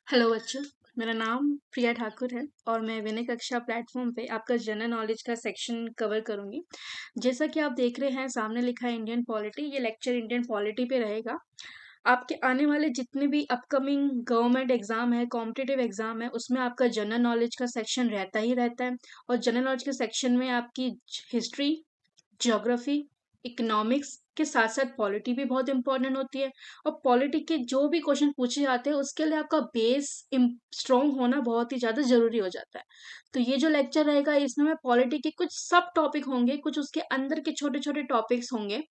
Hello बच्चों। मेरा नाम प्रिया ठाकुर है और मैं विनय कक्षा प्लेटफॉर्म पे आपका जनरल नॉलेज का सेक्शन कवर करूंगी। जैसा कि आप देख रहे हैं सामने लिखा है इंडियन पॉलिटी। ये लेक्चर इंडियन पॉलिटी पे रहेगा। आपके आने वाले जितने भी अपकमिंग गवर्नमेंट एग्जाम है, कॉम्पिटिटिव एग्जाम है, उसमें आपका जनरल नॉलेज का सेक्शन रहता ही रहता है। और जनरल नॉलेज के सेक्शन में आपकी हिस्ट्री, ज्योग्राफी, इकोनॉमिक्स के साथ साथ पॉलिटी भी बहुत इंपॉर्टेंट होती है। और पॉलिटी के जो भी क्वेश्चन पूछे जाते हैं उसके लिए आपका बेस स्ट्रांग होना बहुत ही ज़्यादा ज़रूरी हो जाता है। तो ये जो लेक्चर रहेगा इसमें मैं पॉलिटी के कुछ सब टॉपिक होंगे, कुछ उसके अंदर के छोटे छोटे टॉपिक्स होंगे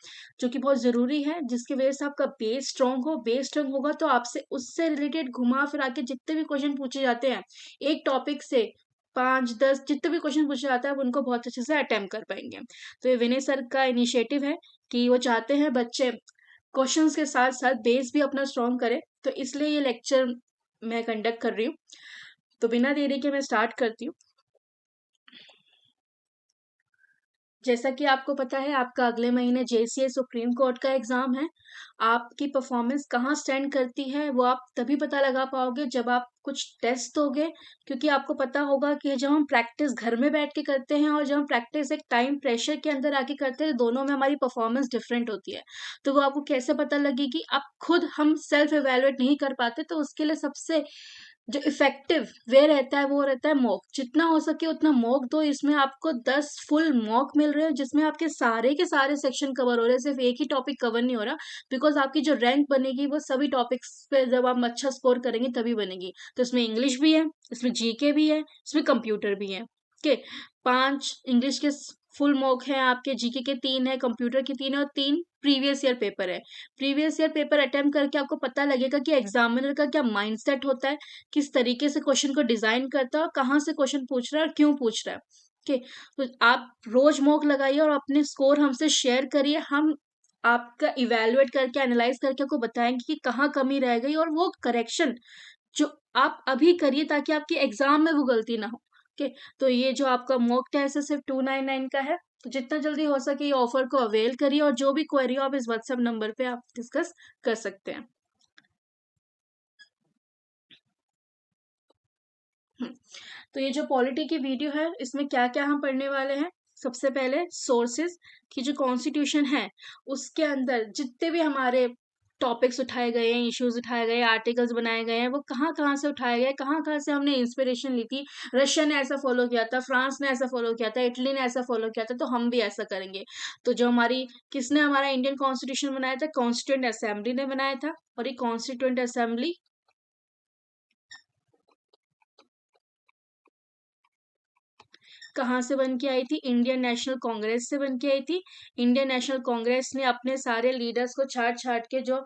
जो कि बहुत ज़रूरी है, जिसकी वजह से आपका बेस स्ट्रांग हो। बेस स्ट्रांग होगा तो आपसे उससे रिलेटेड घुमा फिरा के जितने भी क्वेश्चन पूछे जाते हैं एक टॉपिक से 5-10 जितने भी क्वेश्चन पूछे जाते हैं आप उनको बहुत अच्छे से अटेम्प्ट कर पाएंगे। तो ये विनय सर का इनिशिएटिव है कि वो चाहते हैं बच्चे क्वेश्चंस के साथ साथ बेस भी अपना स्ट्रॉन्ग करें, तो इसलिए ये लेक्चर मैं कंडक्ट कर रही हूँ। तो बिना देरी के मैं स्टार्ट करती हूँ। जैसा कि आपको पता है आपका अगले महीने जेसीए सुप्रीम कोर्ट का एग्जाम है। आपकी परफॉर्मेंस कहाँ स्टैंड करती है वो आप तभी पता लगा पाओगे जब आप कुछ टेस्ट दोगे। क्योंकि आपको पता होगा कि जब हम प्रैक्टिस घर में बैठ के करते हैं और जब हम प्रैक्टिस एक टाइम प्रेशर के अंदर आके करते हैं, दोनों में हमारी परफॉर्मेंस डिफरेंट होती है। तो वो आपको कैसे पता लगेगी? आप खुद हम सेल्फ एवेलुएट नहीं कर पाते, तो उसके लिए सबसे जो इफेक्टिव वे रहता है वो रहता है मॉक। जितना हो सके उतना मॉक दो। इसमें आपको 10 फुल मॉक मिल रहे हैं जिसमें आपके सारे के सारे सेक्शन कवर हो रहे हैं, सिर्फ एक ही टॉपिक कवर नहीं हो रहा। बिकॉज आपकी जो रैंक बनेगी वो सभी टॉपिक्स पे जब आप अच्छा स्कोर करेंगे तभी बनेगी। तो इसमें इंग्लिश भी है, इसमें जीके भी है, इसमें कंप्यूटर भी है। ओके, 5 इंग्लिश के फुल मॉक है आपके, जीके के 3 है, कंप्यूटर के 3 है और 3 प्रीवियस ईयर पेपर है। प्रीवियस ईयर पेपर अटेम्प्ट करके आपको पता लगेगा कि एग्जामिनर का क्या माइंडसेट होता है, किस तरीके से क्वेश्चन को डिजाइन करता है और कहाँ से क्वेश्चन पूछ रहा है और क्यों पूछ रहा है। ओके, तो आप रोज मॉक लगाइए और अपने स्कोर हमसे शेयर करिए। हम आपका इवेलुएट करके एनालाइज करके आपको बताएंगे कि कहाँ कमी रह गई और वो करेक्शन जो आप अभी करिए ताकि आपकी एग्जाम में वो गलती ना हो। ओके, तो ये जो आपका मॉक टेस्ट है सिर्फ 299 का है। तो जितना जल्दी हो सके ये ऑफर को अवेल करिए और जो भी क्वेरी हो आप इस व्हाट्सएप नंबर पे आप डिस्कस कर सकते हैं। हम्म, तो ये जो पॉलिटी की वीडियो है इसमें क्या क्या हम पढ़ने वाले हैं। सबसे पहले सोर्सेज की जो कॉन्स्टिट्यूशन है उसके अंदर जितने भी हमारे टॉपिक्स उठाए गए हैं, इश्यूज उठाए गए, आर्टिकल्स बनाए गए हैं, वो कहाँ कहाँ से उठाए गए, कहाँ कहाँ से हमने इंस्पिरेशन ली थी। रशिया ने ऐसा फॉलो किया था, फ्रांस ने ऐसा फॉलो किया था, इटली ने ऐसा फॉलो किया था, तो हम भी ऐसा करेंगे। तो जो हमारी किसने हमारा इंडियन कॉन्स्टिट्यूशन बनाया था? कॉन्स्टिट्यूंट असेंबली ने बनाया था। और ये कॉन्स्टिट्यूंट असेंबली कहाँ से बन के आई थी? इंडियन नेशनल कांग्रेस से बन के आई थी। इंडियन नेशनल कांग्रेस ने अपने सारे लीडर्स को छाट छाट के जो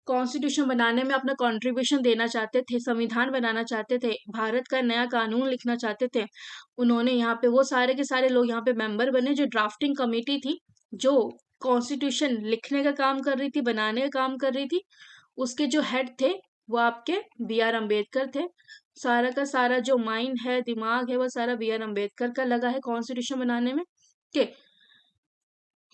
कॉन्स्टिट्यूशन बनाने में अपना कंट्रीब्यूशन देना चाहते थे, संविधान बनाना चाहते थे, भारत का नया कानून लिखना चाहते थे, उन्होंने यहाँ पे वो सारे के सारे लोग यहाँ पे मेंबर बने। जो ड्राफ्टिंग कमेटी थी जो कॉन्स्टिट्यूशन लिखने का काम कर रही थी, बनाने का काम कर रही थी, उसके जो हेड थे वो आपके बी आर अम्बेडकर थे। सारा का सारा जो माइंड है, दिमाग है, वो सारा बी आर अम्बेडकर का लगा है कॉन्स्टिट्यूशन बनाने में। ठीक है,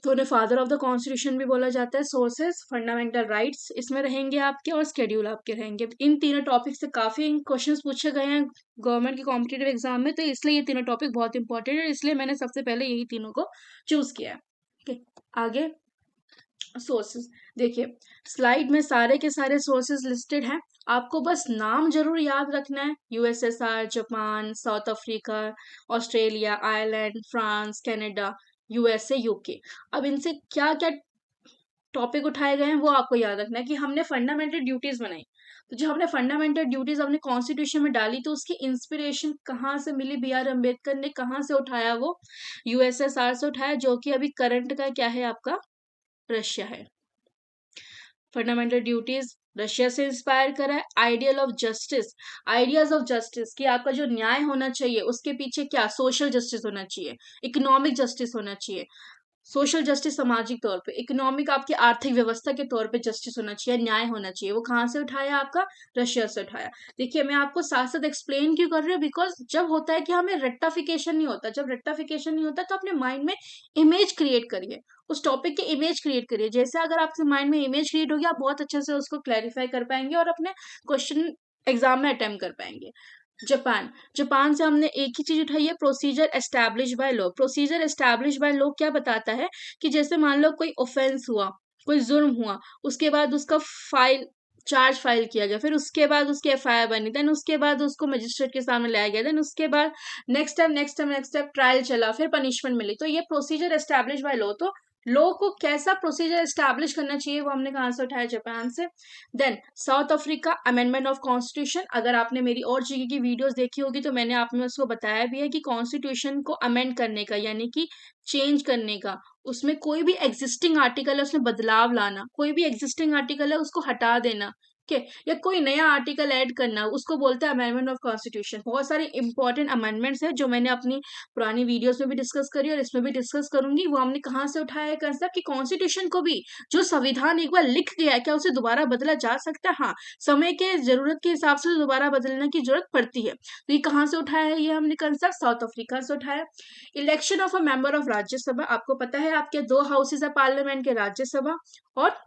तो उन्हें फादर ऑफ द कॉन्स्टिट्यूशन भी बोला जाता है। सोर्सेस, फंडामेंटल राइट्स इसमें रहेंगे आपके और स्केड्यूल आपके रहेंगे। इन तीनों टॉपिक से काफी क्वेश्चंस पूछे गए हैं गवर्नमेंट के कॉम्पिटेटिव एग्जाम में, तो इसलिए ये तीनों टॉपिक बहुत इंपॉर्टेंट है, इसलिए मैंने सबसे पहले यही तीनों को चूज किया है। ठीक है, आगे सोर्सेज देखिए, स्लाइड में सारे के सारे सोर्सेज लिस्टेड हैं। आपको बस नाम जरूर याद रखना है। USSR, Japan, south Africa, Australia, Ireland, France, Canada, USA, UK. अब इनसे क्या क्या टॉपिक उठाए गए हैं वो आपको याद रखना है कि हमने फंडामेंटल ड्यूटीज बनाई। तो जो हमने फंडामेंटल ड्यूटीज अपने कॉन्स्टिट्यूशन में डाली तो उसकी इंस्पिरेशन कहाँ से मिली? बी आर अम्बेडकर ने कहाँ से उठाया? वो यूएसएसआर से उठाया, जो कि अभी करंट का क्या है आपका? रशिया है। फंडामेंटल ड्यूटीज रशिया से इंस्पायर करा है। Ideal of justice, ideas of justice कि आपका जो न्याय होना चाहिए उसके पीछे क्या सोशल जस्टिस होना चाहिए, इकोनॉमिक जस्टिस होना चाहिए। सोशल जस्टिस सामाजिक तौर पे, इकोनॉमिक आपकी आर्थिक व्यवस्था के तौर पे जस्टिस होना चाहिए, न्याय होना चाहिए। वो कहाँ से उठाया? आपका रशिया से उठाया। देखिए मैं आपको साथ साथ एक्सप्लेन क्यों कर रही हूँ, बिकॉज जब होता है कि हमें रेक्टाफिकेशन नहीं होता, जब रेक्टाफिकेशन नहीं होता तो अपने माइंड में इमेज क्रिएट करिए, उस टॉपिक की इमेज क्रिएट करिए। जैसे अगर आपके माइंड में इमेज क्रिएट होगी आप बहुत अच्छे से उसको क्लैरिफाई कर पाएंगे और अपने क्वेश्चन एग्जाम में अटेम्प्ट कर पाएंगे। जापान, जापान से हमने एक ही चीज उठाई है, procedure establish by law. Procedure establish by law क्या बताता है कि जैसे मान लो कोई ऑफेंस हुआ, कोई जुर्म हुआ, उसके बाद उसका फाइल चार्ज फाइल किया गया, फिर उसके बाद उसकी एफआईआर बनी, देन उसके बाद उसको मजिस्ट्रेट के सामने लाया गया, देन उसके बाद नेक्स्ट टाइम ट्रायल चला, फिर पनिशमेंट मिली, तो ये प्रोसीजर एस्टैब्लिश बाय लॉ। तो लॉ को कैसा प्रोसीजर एस्टैब्लिश करना चाहिए वो हमने कहाँ से उठाया, जापान से। Then South Africa, amendment of constitution. अगर आपने मेरी और जीके की वीडियोस देखी होगी तो मैंने आप में उसको बताया भी है कि कॉन्स्टिट्यूशन को अमेंड करने का यानी कि चेंज करने का, उसमें कोई भी एग्जिस्टिंग आर्टिकल है उसमें बदलाव लाना, कोई भी एग्जिस्टिंग आर्टिकल है उसको हटा देना, ठीक है, या कोई नया आर्टिकल ऐड करना, उसको बोलते हैं अमेंडमेंट ऑफ कॉन्स्टिट्यूशन। बहुत सारे इंपॉर्टेंट अमेंडमेंट्स है जो मैंने अपनी पुरानी वीडियोस में भी डिस्कस करी और इसमें भी डिस्कस करूंगी। वो हमने कहाँ से उठाया है कंसेप्ट कि कॉन्स्टिट्यूशन को भी, जो संविधान एक बार लिख गया है, क्या उसे दोबारा बदला जा सकता है? हाँ, समय के जरूरत के हिसाब से दोबारा बदलने की जरूरत पड़ती है। तो ये कहाँ से उठाया है, ये हमने कंसेप्ट साउथ अफ्रीका से उठाया। Election of a member of Rajya Sabha, आपको पता है आपके दो हाउसेज है पार्लियामेंट के, राज्यसभा और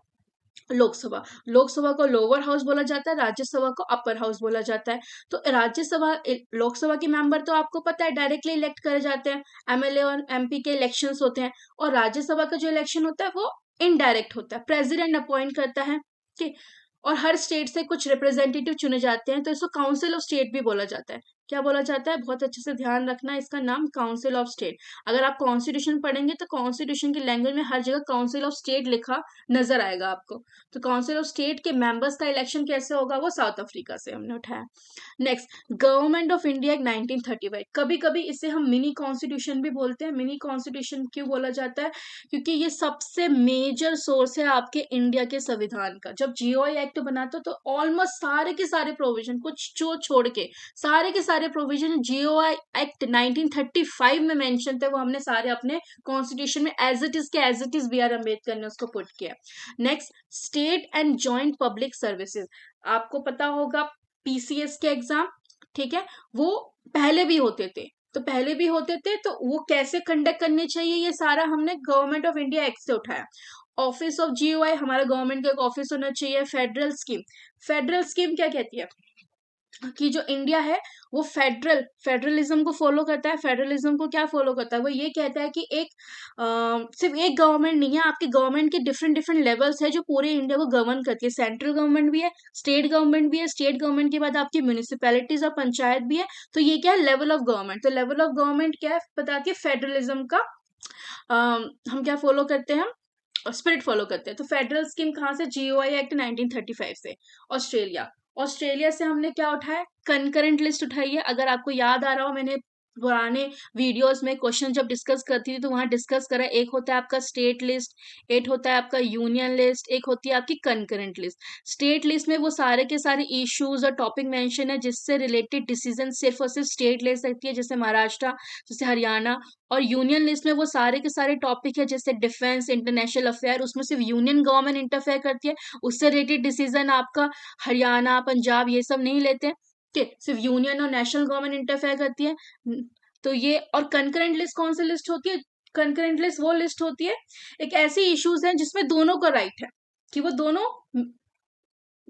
लोकसभा। लोकसभा को लोअर हाउस बोला जाता है, राज्यसभा को अपर हाउस बोला जाता है। तो राज्यसभा लोकसभा के मेंबर तो आपको पता है डायरेक्टली इलेक्ट करे जाते हैं, एमएलए और एमपी के इलेक्शंस होते हैं, और राज्यसभा का जो इलेक्शन होता है वो इनडायरेक्ट होता है, प्रेसिडेंट अपॉइंट करता है, ठीक। और हर स्टेट से कुछ रिप्रेजेंटेटिव चुने जाते हैं, तो इसको काउंसिल ऑफ स्टेट भी बोला जाता है। क्या बोला जाता है, बहुत अच्छे से ध्यान रखना, इसका नाम काउंसिल ऑफ स्टेट। अगर आप कॉन्स्टिट्यूशन पढ़ेंगे तो कॉन्स्टिट्यूशन की लैंग्वेज में हर जगह काउंसिल ऑफ स्टेट लिखा नजर आएगा आपको। तो काउंसिल ऑफ स्टेट के मेंबर्स का इलेक्शन कैसे होगा, वो साउथ अफ्रीका से हमने उठाया। Next, government of India act 1935। कभी कभी इसे हम मिनी कॉन्स्टिट्यूशन भी बोलते हैं। मिनी कॉन्स्टिट्यूशन क्यों बोला जाता है, क्योंकि ये सबसे मेजर सोर्स है आपके इंडिया के संविधान का। जब जीओआई एक्ट बना तो ऑलमोस्ट सारे के सारे प्रोविजन, कुछ जो छोड़ के सारे के सारे प्रोविजन जीओआई एक्ट 1935 में मेंशन थे, वो हमने सारे अपने कॉन्स्टिट्यूशन में एज इट इज के as it is B R Ambedkar ने उसको पुट किया। Next, state and joint public services. आपको पता होगा पीसीएस के एग्जाम, ठीक है, वो पहले भी होते थे, तो पहले भी होते थे, तो वो कैसे कंडक्ट करने चाहिए, ये सारा हमने गवर्नमेंट ऑफ इंडिया एक्ट से उठाया। ऑफिस ऑफ जीओआई, हमारा गवर्नमेंट का एक ऑफिस होना चाहिए। फेडरल स्कीम, फेडरल स्कीम क्या कहती है कि जो इंडिया है वो फेडरलिज्म को फॉलो करता है। फेडरलिज्म को क्या फॉलो करता है, वो ये कहता है कि सिर्फ एक गवर्नमेंट नहीं है, आपकी गवर्नमेंट के डिफरेंट डिफरेंट लेवल्स है जो पूरे इंडिया को गवर्न करती है। सेंट्रल गवर्नमेंट भी है, स्टेट गवर्नमेंट भी है, स्टेट गवर्नमेंट के बाद आपकी म्यूनिसिपैलिटीज और पंचायत भी है। तो ये क्या है, लेवल ऑफ गवर्नमेंट। तो लेवल ऑफ गवर्नमेंट क्या है बताती है, फेडरलिज्म का हम क्या फॉलो करते हैं, स्पिरिट फॉलो करते हैं। तो फेडरल स्कीम कहाँ से, जीओआई एक्ट 1935 से। ऑस्ट्रेलिया, ऑस्ट्रेलिया से हमने क्या उठाया, कंकरेंट लिस्ट उठाई है। अगर आपको याद आ रहा हो, मैंने पुराने वीडियोस में क्वेश्चन जब डिस्कस करती थी तो वहां डिस्कस करा, एक होता है आपका स्टेट लिस्ट, एक होता है आपका यूनियन लिस्ट, एक होती है आपकी कंकरेंट लिस्ट। स्टेट लिस्ट में वो सारे के सारे इश्यूज और टॉपिक मेंशन है जिससे रिलेटेड डिसीजन सिर्फ और सिर्फ स्टेट ले सकती है, जैसे महाराष्ट्र, जैसे हरियाणा। और यूनियन लिस्ट में वो सारे के सारे टॉपिक है जैसे डिफेंस, इंटरनेशनल अफेयर, उसमें सिर्फ यूनियन गवर्नमेंट इंटरफेयर करती है, उससे रिलेटेड डिसीजन आपका हरियाणा, पंजाब ये सब नहीं लेते, ठीक है, सिर्फ यूनियन और नेशनल गवर्नमेंट इंटरफेयर करती है। तो ये, और कंकरेंट लिस्ट कौन सी लिस्ट होती है, कंकरेंट लिस्ट वो लिस्ट होती है एक ऐसी इश्यूज है जिसमें दोनों का राइट है, कि वो दोनों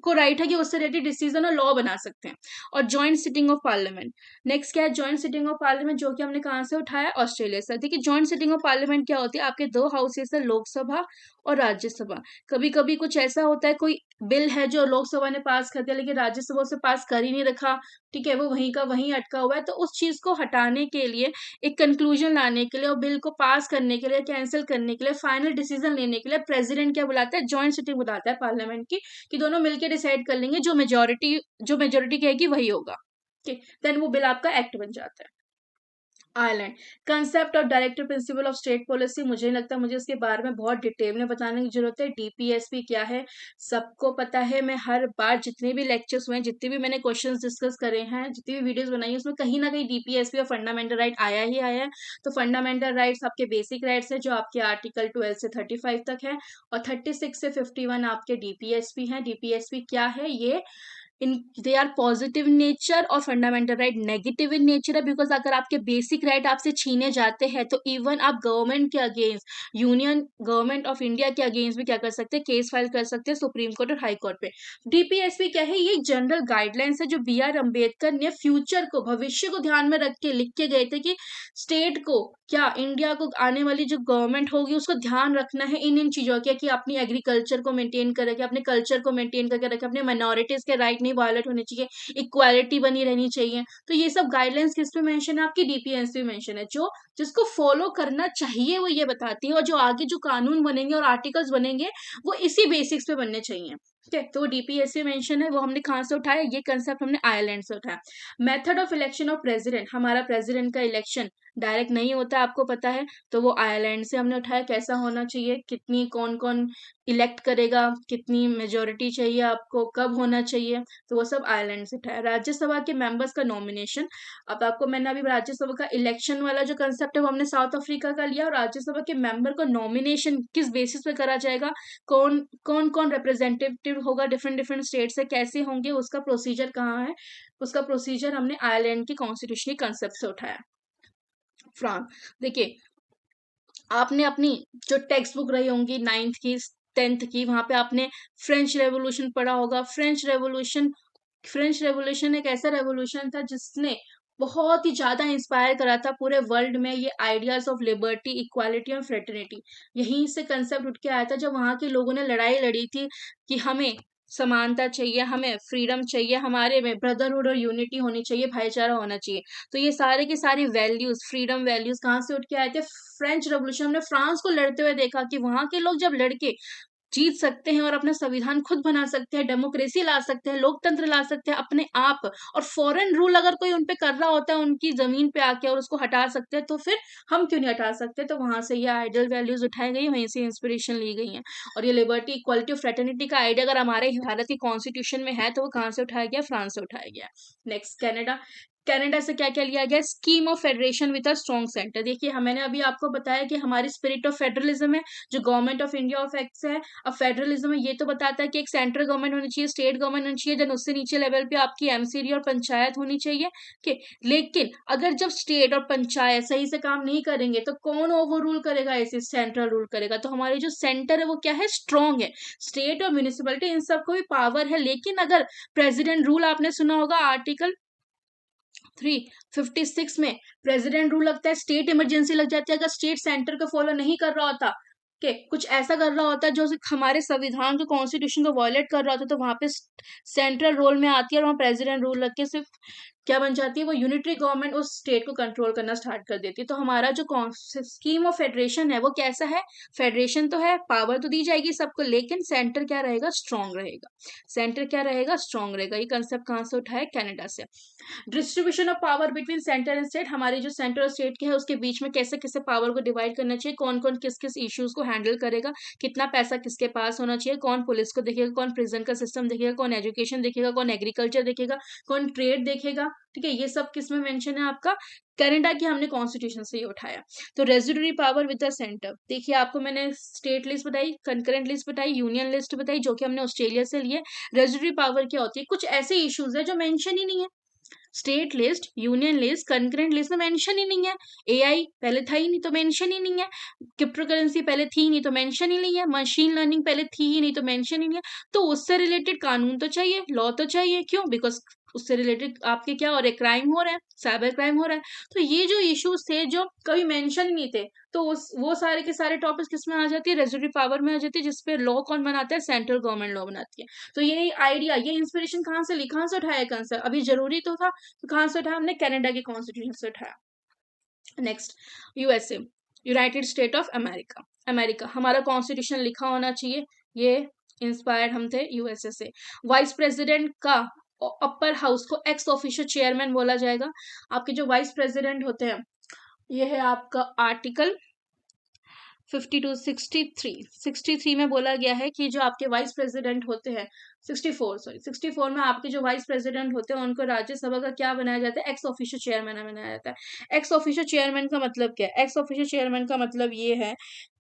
को राइट है कि उससे रिलेटेड डिसीजन और लॉ बना सकते हैं। और joint sitting of parliament, next क्या है, जॉइंट सिटिंग ऑफ पार्लियामेंट, जो कि हमने कहाँ से उठाया, ऑस्ट्रेलिया से। देखिए जॉइंट सिटिंग ऑफ पार्लियामेंट क्या होती है, आपके दो हाउसेस है, लोकसभा और राज्यसभा। कभी कभी कुछ ऐसा होता है, कोई बिल है जो लोकसभा ने पास कर दिया लेकिन राज्यसभा उसे पास कर ही नहीं रखा, ठीक है, वो वहीं का वहीं अटका हुआ है, तो उस चीज को हटाने के लिए, एक कंक्लूजन लाने के लिए और बिल को पास करने के लिए, कैंसिल करने के लिए, फाइनल डिसीजन लेने के लिए प्रेसिडेंट क्या बुलाता है, जॉइंट सिटिंग बुलाता है पार्लियामेंट की, कि दोनों मिलकर डिसाइड कर लेंगे, जो मेजोरिटी कहेगी वही होगा, ठीक, देन वो बिल आपका एक्ट बन जाता है। Ireland, concept of director principle of state policy, मुझे नहीं लगता मुझे इसके बारे में बहुत डिटेल में बताने की जरूरत है। डीपीएसपी क्या है सबको पता है। मैं हर बार जितने भी लेक्चर्स हुए हैं, जितने भी मैंने क्वेश्चंस डिस्कस करे हैं, जितनी भी वीडियोस बनाई है, उसमें कहीं ना कहीं डीपीएसपी और फंडामेंटल राइट आया ही आया है। तो फंडामेंटल राइट्स आपके बेसिक राइट्स है जो आपके आर्टिकल 12 से 35 तक है, और 36 से 51 आपके डीपीएसपी हैं। डीपीएसपी क्या है, ये in they are positive in nature और fundamental right negative in nature है, बिकॉज अगर आपके बेसिक राइट आपसे छीने जाते हैं तो इवन आप गवर्नमेंट के against, union government of India के अगेंस्ट भी क्या कर सकते हैं, केस फाइल कर सकते हैं सुप्रीम कोर्ट और हाई कोर्ट पे। डीपीएसपी क्या है, ये एक जनरल गाइडलाइंस है जो बी आर अम्बेडकर ने फ्यूचर को, भविष्य को ध्यान में रख के लिख के गए थे कि स्टेट को क्या, इंडिया को आने वाली जो गवर्नमेंट होगी उसको ध्यान रखना है इन चीजों का, कि अपनी एग्रीकल्चर को मेंटेन करके, अपने कल्चर को मेंटेन करके रखे, अपने माइनॉरिटीज के राइट नहीं वायलेट होने चाहिए, इक्वालिटी बनी रहनी चाहिए। तो ये सब गाइडलाइंस किस पे मेंशन है, आपकी डीपीएस पे मेंशन है, जो जिसको फॉलो करना चाहिए वो ये बताती है, और जो आगे जो कानून बनेंगे और आर्टिकल्स बनेंगे वो इसी बेसिक्स पे बनने चाहिए। ठीक है, तो डीपीएससी मेंशन है, वो हमने कहाँ से उठाया, ये कंसेप्ट हमने आयरलैंड से उठाया। Method of election of president, हमारा प्रेसिडेंट का इलेक्शन डायरेक्ट नहीं होता, आपको पता है, तो वो आयरलैंड से हमने उठाया। कैसा होना चाहिए, कितनी कौन कौन इलेक्ट करेगा, कितनी मेजोरिटी चाहिए आपको, कब होना चाहिए, तो वो सब आयरलैंड से उठाया। राज्यसभा के मेंबर्स का नॉमिनेशन, अब आपको मैंने अभी राज्यसभा का इलेक्शन वाला जो कंसेप्ट है वो हमने साउथ अफ्रीका का लिया, और राज्यसभा के मेंबर का नॉमिनेशन किस बेसिस पे करा जाएगा, कौन कौन कौन रिप्रेजेंटेटिव होगा डिफरेंट डिफरेंट स्टेट से, कैसे होंगे, उसका प्रोसीजर कहाँ है, उसका प्रोसीजर हमने आयरलैंड की कॉन्स्टिट्यूशनल कंसेप्ट से उठाया। फ्रांस, देखिए आपने अपनी जो टेक्स्ट बुक रही होंगी 9th की 10th की, वहां पे आपने फ्रेंच रेवोल्यूशन पढ़ा होगा। फ्रेंच रेवोल्यूशन एक ऐसा रेवोल्यूशन था जिसने बहुत ही ज्यादा इंस्पायर करा था पूरे वर्ल्ड में ये आइडियाज ऑफ लिबर्टी, इक्वालिटी और फ्रेटर्निटी। यहीं से कंसेप्ट उठ के आया था जब वहां के लोगों ने लड़ाई लड़ी थी कि हमें समानता चाहिए, हमें फ्रीडम चाहिए, हमारे में ब्रदरहुड और यूनिटी होनी चाहिए, भाईचारा होना चाहिए। तो ये सारे के सारी वैल्यूज, फ्रीडम वैल्यूज कहाँ से उठ के आए थे, फ्रेंच रेवोल्यूशन। हमने फ्रांस को लड़ते हुए देखा कि वहां के लोग जब लड़के जीत सकते हैं और अपना संविधान खुद बना सकते हैं, डेमोक्रेसी ला सकते हैं, लोकतंत्र ला सकते हैं अपने आप, और फॉरेन रूल अगर कोई उन पे कर रहा होता है उनकी जमीन पे आके और उसको हटा सकते हैं, तो फिर हम क्यों नहीं हटा सकते। तो वहां से ये आइडियल वैल्यूज उठाई गई, वहीं से इंस्पिरेशन ली गई है। और ये लिबर्टी, इक्वालिटी, फ्रेटर्निटी का आइडिया अगर हमारे भारत की कॉन्स्टिट्यूशन में है तो वो कहाँ से उठाया गया, फ्रांस से उठाया गया। Next, Canada. कनाडा से क्या क्या लिया गया, scheme of federation with a strong centre. देखिए मैंने अभी आपको बताया कि हमारी स्पिरिट ऑफ फेडरलिज्म है, जो government of India of act है। अब फेडरलिज्म में ये तो बताता है कि एक सेंट्रल गवर्नमेंट होनी चाहिए, स्टेट गवर्नमेंट होनी चाहिए, देन उससे नीचे लेवल पे आपकी एमसीडी और पंचायत होनी चाहिए। कि लेकिन अगर जब स्टेट और पंचायत सही से काम नहीं करेंगे तो कौन ओवर रूल करेगा, ऐसे सेंट्रल रूल करेगा। तो हमारे जो सेंटर है वो क्या है, स्ट्रॉन्ग है। स्टेट और म्यूनिसिपलिटी इन सबको भी पावर है, लेकिन अगर प्रेसिडेंट रूल, आपने सुना होगा आर्टिकल 356 में प्रेसिडेंट रूल लगता है, स्टेट इमरजेंसी लग जाती है अगर स्टेट सेंटर को फॉलो नहीं कर रहा होता, के कुछ ऐसा कर रहा होता है जो हमारे संविधान के कॉन्स्टिट्यूशन को वायलेट कर रहा होता, तो वहां पे सेंट्रल रोल में आती है और वहां प्रेसिडेंट रूल लग के सिर्फ क्या बन जाती है, वो यूनिटरी गवर्नमेंट उस स्टेट को कंट्रोल करना स्टार्ट कर देती है। तो हमारा जो स्कीम ऑफ फेडरेशन है वो कैसा है, फेडरेशन तो है, पावर तो दी जाएगी सबको, लेकिन सेंटर क्या रहेगा, स्ट्रांग रहेगा। सेंटर क्या रहेगा, स्ट्रांग रहेगा। ये कंसेप्ट कहाँ से उठा है, कनाडा से। Distribution of power between centre and state, हमारे जो सेंटर और स्टेट के है उसके बीच में कैसे कैसे पावर को डिवाइड करना चाहिए, कौन कौन किस किस इश्यूज को हैंडल करेगा, कितना पैसा किसके पास होना चाहिए, कौन पुलिस को देखेगा, कौन प्रिजन का सिस्टम देखेगा, कौन एजुकेशन देखेगा, कौन एग्रीकल्चर देखेगा, कौन ट्रेड देखेगा। ठीक है, ये सब किस में मेंशन है आपका, कनाडा की हमने कॉन्स्टिट्यूशन से ही उठाया। तो residuary power with the centre, देखिए आपको मैंने स्टेट लिस्ट बताई, कंकरेंट लिस्ट बताई, यूनियन लिस्ट बताई, जो कि हमने ऑस्ट्रेलिया से लिए। रेजिडरी पावर क्या होती है, कुछ ऐसे इश्यूज है जो मेंशन ही नहीं है, state list, union list, concurrent list में मेंशन ही नहीं है। एआई पहले था ही नहीं तो मेंशन ही नहीं है, क्रिप्टो करेंसी पहले थी नहीं तो मेंशन ही नहीं है, मशीन लर्निंग पहले थी ही नहीं तो मेंशन ही नहीं है। तो उससे रिलेटेड कानून तो चाहिए, लॉ तो चाहिए, क्यों, बिकॉज उससे रिलेटेड आपके क्या हो रहे, क्राइम हो रहा है, साइबर क्राइम हो रहा है। तो ये जो इश्यूज थे जो कभी मेंशन ही नहीं थे, तो उस वो सारे के सारे टॉपिक्स किसमें आ जाती है, रेजिडरी पावर में आ जाती है, जिसपे लॉ कौन बनाता है, सेंट्रल गवर्नमेंट लॉ बनाती है। तो ये आइडिया, ये इंस्पिरेशन कहाँ से ली, कहाँ से उठाया कंसेप्ट, अभी जरूरी तो था, तो कहाँ से उठाया हमने, कनाडा के कॉन्स्टिट्यूशन से उठाया। Next, USA, United state of America. America, हमारा कॉन्स्टिट्यूशन लिखा होना चाहिए, ये इंस्पायर्ड हम थे यूएसए से। वाइस प्रेसिडेंट का अपर हाउस को एक्स ऑफिशियल चेयरमैन बोला जाएगा। आपके जो वाइस प्रेसिडेंट होते हैं, ये है आपका आर्टिकल 52, 63 में बोला गया है कि जो आपके वाइस प्रेसिडेंट होते हैं, 64 में आपके जो वाइस प्रेसिडेंट होते हैं उनको राज्यसभा का क्या बनाया जाता है, एक्स ऑफिशियल चेयरमैन बनाया जाता है। एक्स ऑफिशियल चेयरमैन का मतलब क्या है, एक्स ऑफिशियल चेयरमैन का मतलब ये है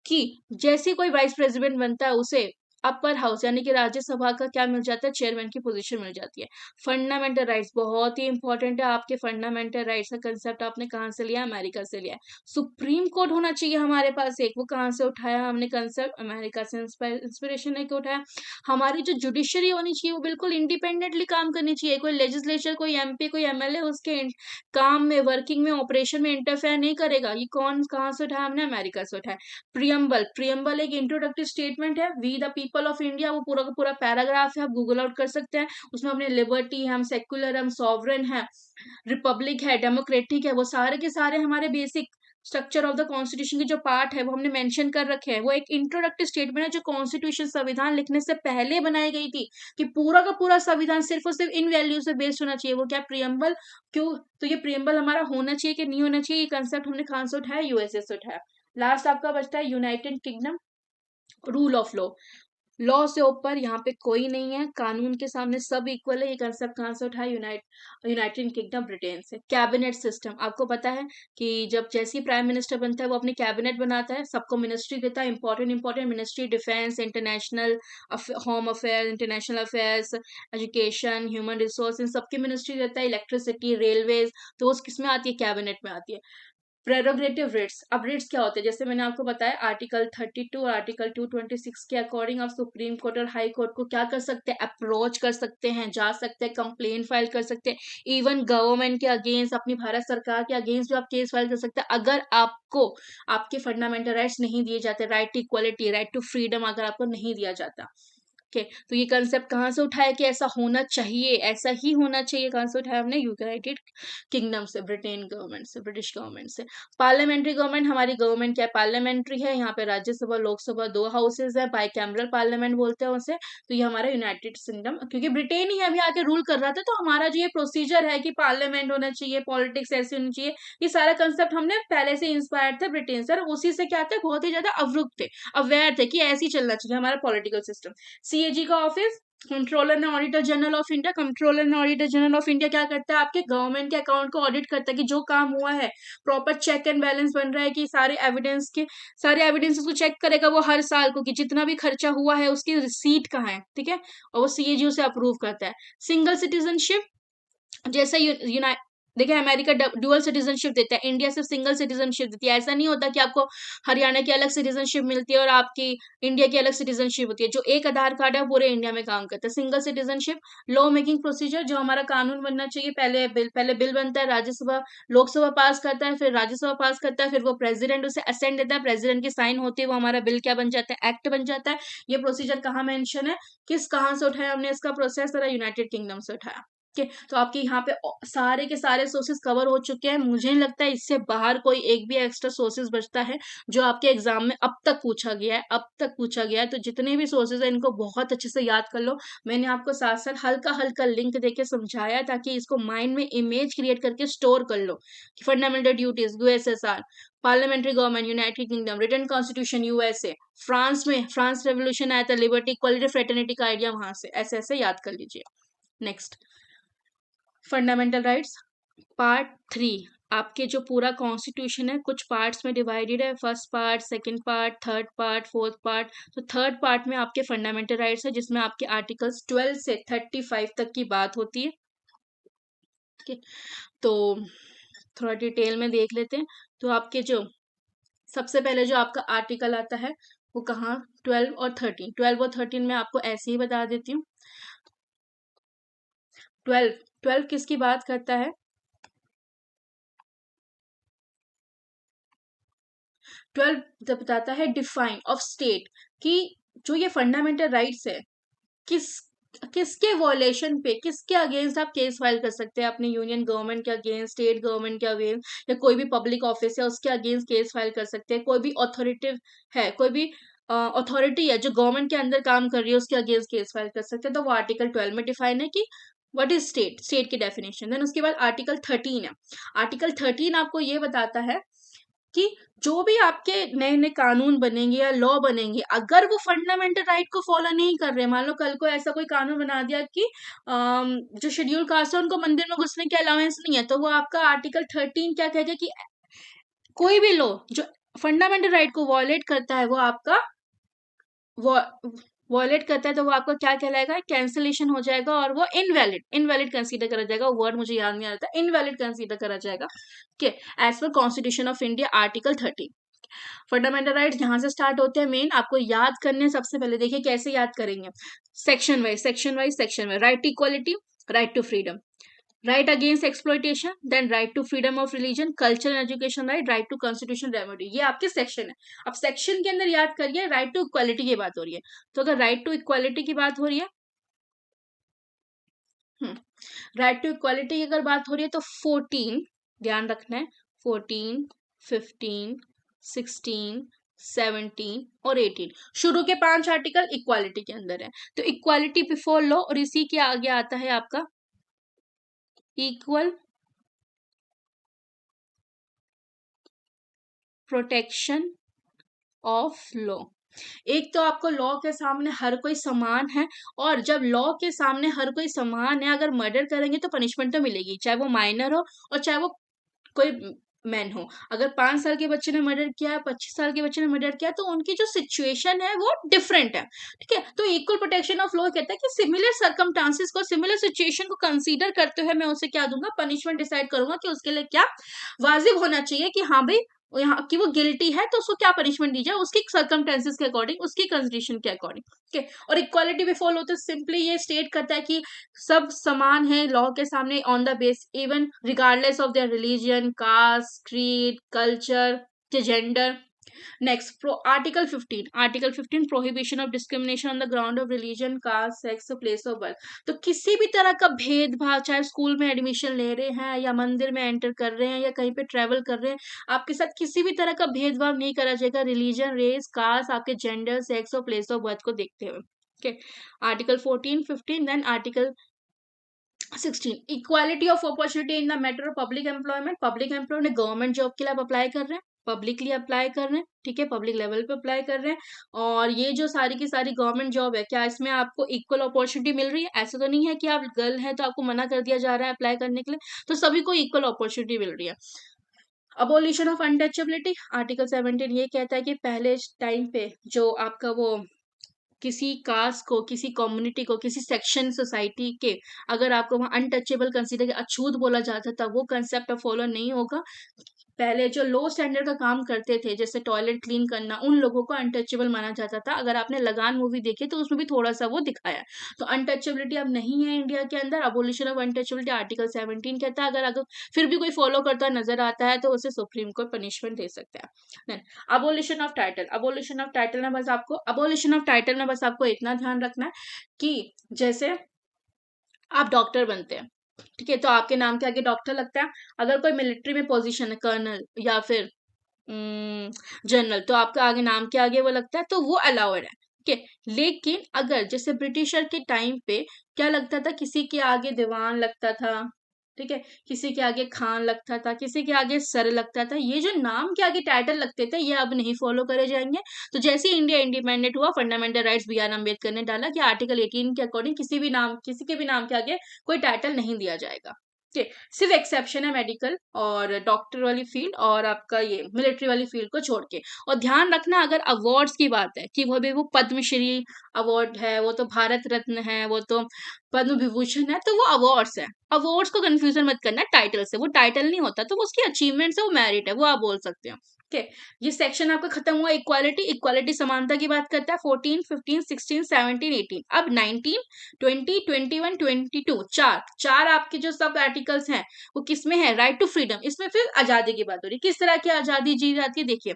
कि जैसे कोई वाइस प्रेसिडेंट बनता है उसे अपर हाउस यानी कि राज्यसभा का क्या मिल जाता है, चेयरमैन की पोजीशन मिल जाती है। फंडामेंटल राइट्स बहुत ही इंपॉर्टेंट है, आपके फंडामेंटल राइट्स का कंसेप्ट आपने कहाँ से लिया, अमेरिका से लिया है। सुप्रीम कोर्ट होना चाहिए हमारे पास एक, वो कहाँ से उठाया हमने कंसेप्ट, अमेरिका से इंस्पिरेशन लेके उठाया। हमारी जो जुडिशरी होनी चाहिए वो बिल्कुल इंडिपेंडेंटली काम करनी चाहिए, कोई लेजिस्लेचर, कोई एमपी, कोई एमएलए उसके काम में, वर्किंग में, ऑपरेशन में इंटरफेयर नहीं करेगा। ये कौन कहाँ से उठाया हमने, अमेरिका से उठाया। प्रियम्बल एक इंट्रोडक्टिव स्टेटमेंट है, we the people of India, वो पूरा का पूरा पैराग्राफ है, आप गूगल आउट कर सकते हैं। उसमें अपने लिबर्टी है, हम सेक्युलर, हम सॉवरन है, रिपब्लिक है, डेमोक्रेटिक है, वो सारे के सारे हमारे basic structure of the constitution के जो पार्ट है वो हमने मेंशन कर रखे हैं। वो एक इंट्रोडक्टिव स्टेटमेंट है जो कॉन्स्टिट्यूशन संविधान लिखने से पहले बनाई गई थी, कि पूरा का पूरा संविधान सिर्फ और सिर्फ इन वैल्यू से बेस्ड होना चाहिए। वो क्या, प्रियम्बल। क्यों, तो ये प्रियम्बल हमारा होना चाहिए कि नहीं होना चाहिए, ये कंसेप्ट हमने कहां से उठाया, यूएसए से उठाया। लास्ट आपका बचता है United kingdom, rule of law से ऊपर यहाँ पे कोई नहीं है, कानून के सामने सब इक्वल है। ये कंसेप्ट कहाँ से उठा है, यूनाइटेड किंगडम ब्रिटेन से। कैबिनेट सिस्टम आपको पता है कि जब जैसे ही प्राइम मिनिस्टर बनता है वो अपनी कैबिनेट बनाता है, सबको मिनिस्ट्री देता है, important important ministry, defence, international home affair, international affairs, education, human resource, इन सबकी मिनिस्ट्री देता है, इलेक्ट्रिसिटी, रेलवेज, तो वो किसमें आती है, कैबिनेट में आती है। प्रेरोगेटिव रिट्स, अब रिट्स क्या होते हैं, जैसे मैंने आपको बताया आर्टिकल 32 और आर्टिकल 226 के अकॉर्डिंग आप सुप्रीम कोर्ट और हाई कोर्ट को क्या कर सकते हैं, अप्रोच कर सकते हैं, जा सकते हैं, कंप्लेन फाइल कर सकते हैं। इवन गवर्नमेंट के अगेंस्ट, अपनी भारत सरकार के अगेंस्ट भी आप केस फाइल कर सकते हैं, अगर आपको आपके फंडामेंटल राइट्स नहीं दिए जाते, right to equality, right to freedom अगर आपको नहीं दिया जाता। ओके, तो ये कंसेप्ट कहाँ से उठाया कि ऐसा होना चाहिए, ऐसा ही होना चाहिए, कहाँ से उठाया हमने, यूनाइटेड किंगडम से, ब्रिटेन गवर्नमेंट से, ब्रिटिश गवर्नमेंट से। पार्लियामेंट्री गवर्नमेंट, हमारी गवर्नमेंट क्या है, पार्लियामेंट्री है, यहाँ पे राज्यसभा लोकसभा दो हाउसेज है, बाइकैमरल पार्लियामेंट बोलते हैं उसे। तो ये हमारा यूनाइटेड किंगडम, क्योंकि ब्रिटेन ही अभी आके रूल कर रहा था, तो हमारा जो ये प्रोसीजर है कि पार्लियामेंट होना चाहिए, पॉलिटिक्स ऐसी होनी चाहिए, ये सारा कंसेप्ट हमने पहले से इंस्पायर्ड थे ब्रिटेन से, और उसी से क्या थे, बहुत ही ज्यादा अवरुक थे, अवेयर थे कि ऐसे ही चलना चाहिए हमारा पॉलिटिकल सिस्टम। सीएजी का office, controller and auditor general of India. Controller and auditor general of India क्या करता है, आपके गवर्नमेंट के अकाउंट को ऑडिट करता है कि जो काम हुआ है प्रॉपर चेक एंड बैलेंस बन रहा है, कि सारे एविडेंसेस को चेक करेगा वो हर साल को, कि जितना भी खर्चा हुआ है उसकी रिसीट कहाँ है, ठीक है, और वो सीएजी उसे अप्रूव करता है। सिंगल सिटीजनशिप, जैसे देखिए अमेरिका डुअल सिटीजनशिप देता है, इंडिया सिर्फ सिंगल सिटीजनशिप देती है। ऐसा नहीं होता कि आपको हरियाणा की अलग सिटीजनशिप मिलती है और आपकी इंडिया की अलग सिटीजनशिप होती है। जो एक आधार कार्ड है पूरे इंडिया में काम करता है। Single citizenship. Law making procedure, जो हमारा कानून बनना चाहिए, पहले बिल बनता है, राज्यसभा लोकसभा पास करता है, फिर राज्यसभा पास करता है, फिर वो प्रेसिडेंट उसे असेंट देता है, प्रेसिडेंट की साइन होती है, वो हमारा बिल क्या बन जाता है, एक्ट बन जाता है। ये प्रोसीजर कहाँ मेंशन है, कहाँ से उठाया हमने इसका प्रोसेस, यूनाइटेड किंगडम से उठाया। ठीक है, तो आपके यहाँ पे सारे के सारे सोर्सेज कवर हो चुके हैं। मुझे नहीं लगता है इससे बाहर कोई एक भी एक्स्ट्रा सोर्सेज बचता है जो आपके एग्जाम में अब तक पूछा गया है, अब तक पूछा गया है। तो जितने भी सोर्सेज है इनको बहुत अच्छे से याद कर लो। मैंने आपको साथ साथ हल्का हल्का लिंक देके समझाया ताकि इसको माइंड में इमेज क्रिएट करके स्टोर कर लो। Fundamental duties USSR, parliamentary government United Kingdom, written constitution USA, France revolution आया था, लिबर्टी इक्वालिटी फ्रेटर्निटी का आइडिया वहां से, ऐसे ऐसे याद कर लीजिए। Next, fundamental rights part 3। आपके जो पूरा कॉन्स्टिट्यूशन है कुछ पार्ट्स में डिवाइडेड है, first part, second part, third part, fourth part. तो थर्ड पार्ट में आपके फंडामेंटल राइट्स है, जिसमें आपके आर्टिकल्स 12 से 35 तक की बात होती है। ठीक है, तो थोड़ा डिटेल में देख लेते हैं। तो आपके जो सबसे पहले जो आपका आर्टिकल आता है वो कहाँ, 12 और 13 में आपको ऐसे ही बता देती हूँ। 12 किसकी बात करता है, 12 जब बताता है डिफाइन ऑफ स्टेट, कि जो ये फंडामेंटल राइट्स है किस किसके वॉलेशन पे, किसके अगेंस्ट आप केस फाइल कर सकते हैं, अपने यूनियन गवर्नमेंट के अगेंस्ट, स्टेट गवर्नमेंट के अगेंस्ट, या कोई भी पब्लिक ऑफिस है उसके अगेंस्ट केस फाइल कर सकते हैं। कोई भी ऑथोरिटिव है, कोई भी अथॉरिटी है जो गवर्नमेंट के अंदर काम कर रही है, उसके अगेंस्ट केस फाइल कर सकते हैं। तो वो आर्टिकल 12 में डिफाइन है कि व्हाट इज स्टेट की डेफिनेशन। देन उसके बाद आर्टिकल 13 है। आर्टिकल 13 आपको ये बताता है कि जो भी आपके नए नए कानून बनेंगे या लॉ बनेंगे, अगर वो फंडामेंटल राइट को फॉलो नहीं कर रहे, मान लो कल को ऐसा कोई कानून बना दिया कि जो शेड्यूल कास्ट है उनको मंदिर में घुसने की अलाउंस नहीं है, तो वो आपका आर्टिकल 13 क्या कहेगा कि कोई भी लॉ जो फंडामेंटल राइट को वॉयलेट करता है वो आपका वॉयलेट करता है तो वो आपका क्या कहलाएगा, कैंसिलेशन हो जाएगा और वो इनवैलिड इनवैलिड कंसीडर करा जाएगा। वर्ड मुझे याद नहीं आ रहा था, इनवैलिड कंसीडर करा जाएगा। Okay, as per constitution of India article 30। Fundamental rights यहाँ से स्टार्ट होते हैं मेन, आपको याद करने सबसे पहले देखिए कैसे याद करेंगे, section wise section wise section wise. Right to equality, right to freedom, right against exploitation, then right to freedom of religion, culture and education right, right to constitution remedy। ये आपके सेक्शन है। अब सेक्शन के अंदर याद करिए right to equality की बात हो रही है, तो अगर राइट टू इक्वालिटी की बात हो रही है, राइट टू इक्वालिटी की अगर बात हो रही है तो 14 ध्यान रखना है, 14, 15, 16, 17 और 18 शुरू के 5 आर्टिकल इक्वालिटी के अंदर है। तो इक्वालिटी बिफोर लॉ, और इसी के आगे आता है आपका इक्वल प्रोटेक्शन ऑफ लॉ। एक तो आपको लॉ के सामने हर कोई समान है, और जब लॉ के सामने हर कोई समान है, अगर मर्डर करेंगे तो पनिशमेंट तो मिलेगी, चाहे वो माइनर हो और चाहे वो कोई मैन हो। अगर 5 साल के बच्चे ने मर्डर किया, 25 साल के बच्चे ने मर्डर किया, तो उनकी जो सिचुएशन है वो डिफरेंट है, ठीक है। तो इक्वल प्रोटेक्शन ऑफ लॉ कहता है कि सिमिलर सर्कमस्टांसेस को, सिमिलर सिचुएशन को कंसीडर करते हुए मैं उसे क्या दूंगा, पनिशमेंट डिसाइड करूंगा कि उसके लिए क्या वाजिब होना चाहिए, कि हाँ भाई यहाँ की वो गिल्टी है तो उसको क्या पनिशमेंट दी जाए, उसकी सर्कमस्टेंसेस के अकॉर्डिंग, उसकी कंसिडरेशन के अकॉर्डिंग, ठीक है। और इक्वालिटी बिफोर लॉ तो सिंपली ये स्टेट करता है कि सब समान है लॉ के सामने on the base, even regardless of their religion, caste, creed, culture, gender. Next article 15, article 15 prohibition of discrimination on the ground of religion, caste, sex, place of birth. तो किसी भी तरह का भेदभाव, चाहे स्कूल में एडमिशन ले रहे हैं या मंदिर में एंटर कर रहे हैं या कहीं पे ट्रेवल कर रहे हैं, आपके साथ किसी भी तरह का भेदभाव नहीं करा जाएगा रिलीजन, रेस, कास्ट, आपके जेंडर, सेक्स और प्लेस ऑफ बर्थ को देखते हुए। Okay, article 14, 15, then article 16 equality of opportunity in the matter of public employment. Public employment government job के लिए आप अप्लाई कर रहे हैं, पब्लिकली अप्लाई कर रहे हैं, ठीक है, पब्लिक लेवल पे अप्लाई कर रहे हैं, और ये जो सारी की सारी गवर्नमेंट जॉब है, क्या इसमें आपको इक्वल अपॉर्चुनिटी मिल रही है? ऐसा तो नहीं है कि आप गर्ल हैं तो आपको मना कर दिया जा रहा है अप्लाई करने के लिए, तो सभी को इक्वल अपॉर्चुनिटी मिल रही है। अबोलिशन ऑफ अनटचेबिलिटी, आर्टिकल 17 ये कहता है कि पहले टाइम पे जो आपका वो किसी कास्ट को, किसी कम्युनिटी को, किसी सेक्शन सोसाइटी के, अगर आपको वहाँ अनटचेबल कंसीडर अछूत बोला जाता था, वो कंसेप्ट अब फॉलो नहीं होगा। पहले जो लो स्टैंडर्ड का काम करते थे, जैसे टॉयलेट क्लीन करना, उन लोगों को अनटचेबल माना जाता था। अगर आपने लगान मूवी देखी तो उसमें भी थोड़ा सा वो दिखाया है। तो अनटचेबिलिटी अब नहीं है इंडिया के अंदर। अबोलिशन ऑफ अनटचेबिलिटी आर्टिकल 17 कहता है, अगर फिर भी कोई फॉलो करता नजर आता है तो उसे सुप्रीम कोर्ट पनिशमेंट दे सकता है। Abolition of title, abolition of title में बस आपको, अबोलिशन ऑफ टाइटल में बस आपको इतना ध्यान रखना है कि जैसे आप डॉक्टर बनते हैं, ठीक है, तो आपके नाम के आगे डॉक्टर लगता है। अगर कोई मिलिट्री में पोजीशन है, कर्नल या फिर जनरल, तो आपका आगे नाम के आगे वो लगता है, तो वो अलाउड है, ठीक है। लेकिन अगर जैसे ब्रिटिशर के टाइम पे क्या लगता था, किसी के आगे दीवान लगता था, ठीक है, किसी के आगे खान लगता था, किसी के आगे सर लगता था। ये जो नाम के आगे टाइटल लगते थे ये अब नहीं फॉलो करे जाएंगे। तो जैसे ही इंडिया इंडिपेंडेंट हुआ, fundamental rights B R Ambedkar ने डाला कि आर्टिकल 18 के अकॉर्डिंग किसी भी नाम, किसी के भी नाम के आगे कोई टाइटल नहीं दिया जाएगा, ठीक है। सिर्फ एक्सेप्शन है मेडिकल और डॉक्टर वाली फील्ड और आपका ये मिलिट्री वाली फील्ड को छोड़ के। और ध्यान रखना, अगर अवार्ड्स की बात है कि वो भी वो पद्मश्री अवार्ड है, वो तो भारत रत्न है, वो तो पद्म विभूषण है, तो वो अवार्ड्स है। अवार्ड्स को कंफ्यूजन मत करना टाइटल से, वो टाइटल नहीं होता, तो वो उसकी अचीवमेंट है, वो मेरिट है, वो आप बोल सकते हो। ओके, ये सेक्शन आपका खत्म हुआ। इक्वालिटी, इक्वालिटी समानता की बात करता है, 14, 15, 16, 17, 18। अब 19, 20, 21, 22, चार चार आपके जो सब आर्टिकल्स हैं वो किसमें है? Right to freedom. इसमें फिर आजादी की बात हो रही है, किस तरह की आजादी जी जाती है, देखिए।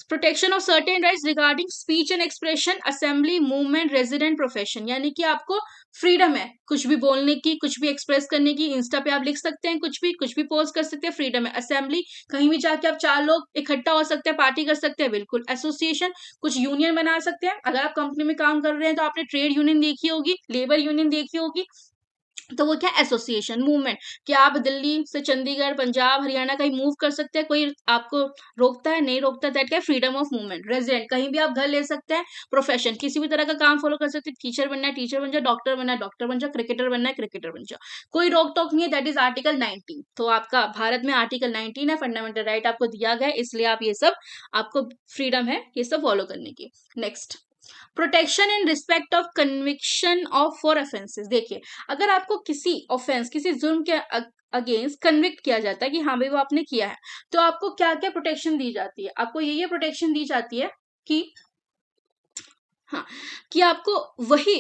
Protection of certain rights regarding speech and expression, assembly, movement, resident, profession. यानी कि आपको फ्रीडम है कुछ भी बोलने की, कुछ भी एक्सप्रेस करने की। इंस्टा पे आप लिख सकते हैं कुछ भी पोस्ट कर सकते हैं, फ्रीडम है। असेंबली, कहीं भी जाके आप 4 लोग इकट्ठा हो सकते हैं, पार्टी कर सकते हैं, बिल्कुल। एसोसिएशन, कुछ यूनियन बना सकते हैं। अगर आप कंपनी में काम कर रहे हैं तो आपने ट्रेड यूनियन देखी होगी, लेबर यूनियन देखी होगी, तो वो क्या, एसोसिएशन। मूवमेंट, कि आप दिल्ली से चंडीगढ़, पंजाब, हरियाणा कहीं मूव कर सकते हैं, कोई आपको रोकता है? नहीं रोकता। दैट क्या, फ्रीडम ऑफ मूवमेंट। रेजिडेंट, कहीं भी आप घर ले सकते हैं। प्रोफेशन, किसी भी तरह का काम फॉलो कर सकते हैं। टीचर बनना है टीचर बन जाओ, डॉक्टर बनना है डॉक्टर बन जाओ, क्रिकेटर बनना है क्रिकेटर बन जाओ, कोई रोक टोक नहीं है। That is article 19। तो आपका भारत में आर्टिकल 19 है, फंडामेंटल राइट आपको दिया गया है, इसलिए आप ये सब, आपको फ्रीडम है ये सब फॉलो करने की। Next, protection in respect of conviction of for offences. देखिए, अगर आपको किसी ऑफेंस, किसी जुर्म के अगेंस्ट कन्विक्ट किया जाता है कि हाँ भाई वो आपने किया है, तो आपको क्या क्या प्रोटेक्शन दी जाती है? आपको ये प्रोटेक्शन दी जाती है कि हाँ, कि आपको वही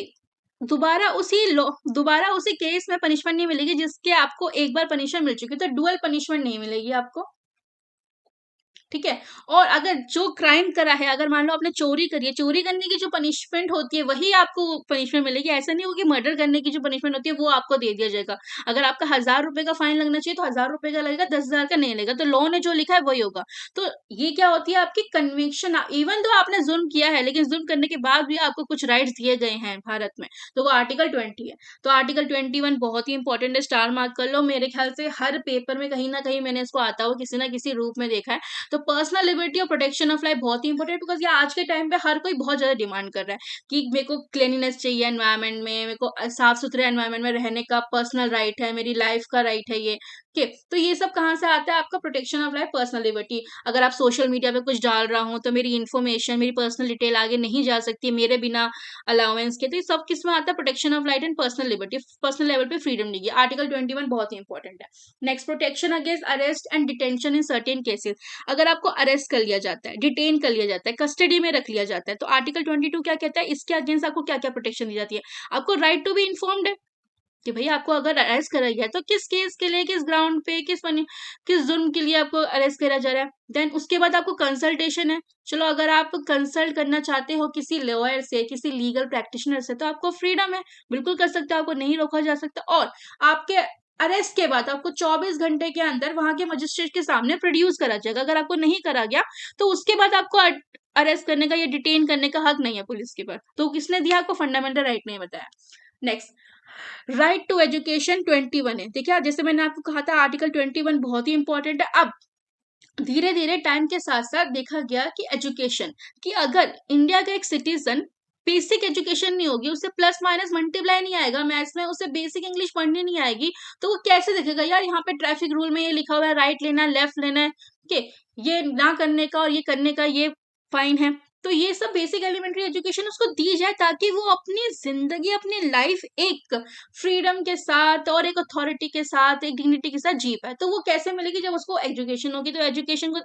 दोबारा उसी केस में पनिशमेंट नहीं मिलेगी जिसके आपको एक बार पनिशमेंट मिल चुकी है, तो डुअल पनिशमेंट नहीं मिलेगी आपको। ठीक है। और अगर जो क्राइम करा है, अगर मान लो आपने चोरी करी है, चोरी करने की जो पनिशमेंट होती है वही आपको पनिशमेंट मिलेगी। ऐसा नहीं होगा कि मर्डर करने की जो पनिशमेंट होती है वो आपको दे दिया जाएगा। अगर आपका 1000 रुपए का फाइन लगना चाहिए तो 1000 रुपए का लगेगा, 10,000 का नहीं लगेगा। तो लॉ ने जो लिखा है वही होगा। तो ये क्या होती है आपकी कन्विक्शन। इवन तो आपने जुर्म किया है, लेकिन जुर्म करने के बाद भी आपको कुछ राइट्स दिए गए हैं भारत में, तो वो आर्टिकल 20 है। तो आर्टिकल 21 बहुत ही इंपॉर्टेंट है, स्टार मार्क कर लो। मेरे ख्याल से हर पेपर में कहीं ना कहीं मैंने इसको आता हुआ किसी ना किसी रूप में देखा है। तो पर्सनल लिबर्टी और प्रोटेक्शन ऑफ लाइफ बहुत ही इंपॉर्टेंट, बिकॉज ये आज के टाइम पे हर कोई बहुत ज्यादा डिमांड कर रहा है कि मेरे को क्लीनिनेस चाहिए एनवायरनमेंट में, मेरे को साफ सुथरे एनवायरनमेंट में रहने का पर्सनल राइट है, मेरी लाइफ का राइट है ये। ओके, तो ये सब कहाँ से आता है? आपका protection of life, personal liberty. अगर आप सोशल मीडिया पे कुछ डाल रहा हूँ तो मेरी इन्फॉर्मेशन, मेरी पर्सनल डिटेल आगे नहीं जा सकती मेरे बिना अलाउंस के। तो ये सब किस में आता है? Protection of life and personal liberty. Personal level पे फ्रीडम दी गई, आर्टिकल 21 बहुत ही इंपॉर्टेंट है। Next, protection against arrest and detention in certain cases. अगर आपको अरेस्ट कर लिया जाता है, डिटेन कर लिया जाता है, कस्टडी में रख लिया जाता है, तो आर्टिकल 22 क्या कहता है? इसके अगेंस्ट आपको क्या क्या प्रोटेक्शन दी जाती है? आपको राइट टू बी इन्फॉर्म्ड है कि भाई आपको अगर अरेस्ट करा गया तो किस केस के लिए, किस ग्राउंड पे, किस जुर्म के लिए आपको अरेस्ट करा जा रहा है। देन उसके बाद आपको कंसल्टेशन है। चलो, अगर आप कंसल्ट करना चाहते हो किसी लॉयर से, किसी लीगल प्रैक्टिशनर से, तो आपको फ्रीडम है, बिल्कुल कर सकते हो, आपको नहीं रोका जा सकता। और आपके अरेस्ट के बाद आपको 24 घंटे के अंदर वहां के मजिस्ट्रेट के सामने प्रोड्यूस करा जाएगा। अगर आपको नहीं करा गया तो उसके बाद आपको अरेस्ट करने का या डिटेन करने का हक नहीं है पुलिस के पास। तो किसने दिया आपको? फंडामेंटल राइट नहीं बताया। नेक्स्ट, राइट टू एजुकेशन 21 है। देखिए, जैसे मैंने आपको कहा था आर्टिकल 21 बहुत ही इंपॉर्टेंट है। अब धीरे धीरे टाइम के साथ साथ देखा गया कि एजुकेशन, कि अगर इंडिया का एक सिटीजन बेसिक एजुकेशन नहीं होगी, उसे प्लस माइनस मल्टीप्लाई नहीं आएगा मैथ्स में, उसे बेसिक इंग्लिश पढ़नी नहीं आएगी, तो वो कैसे देखेगा यार यहाँ पे ट्रैफिक रूल में ये लिखा हुआ है राइट लेना है, लेफ्ट लेना है, ठीक है, ये ना करने का और ये करने का ये फाइन है। तो ये सब बेसिक एलिमेंट्री एजुकेशन उसको दी जाए ताकि वो अपनी जिंदगी, अपनी लाइफ एक फ्रीडम के साथ और एक अथॉरिटी के साथ, एक डिग्निटी के साथ जी पाए। तो वो कैसे मिलेगी? जब उसको एजुकेशन होगी। तो एजुकेशन को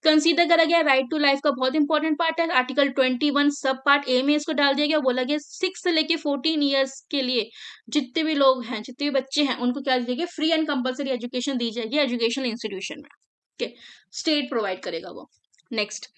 कंसीडर करा गया राइट टू लाइफ का बहुत इंपॉर्टेंट पार्ट है। आर्टिकल 21 सब पार्ट ए में इसको डाल दिया गया। बोला गया 6 से लेके 14 ईयर्स के लिए जितने भी लोग हैं, जितने भी बच्चे हैं, उनको क्या दी जाएगी? फ्री एंड कंपल्सरी एजुकेशन दी जाएगी एजुकेशनल इंस्टीट्यूशन में। ओके, स्टेट प्रोवाइड करेगा वो। Next,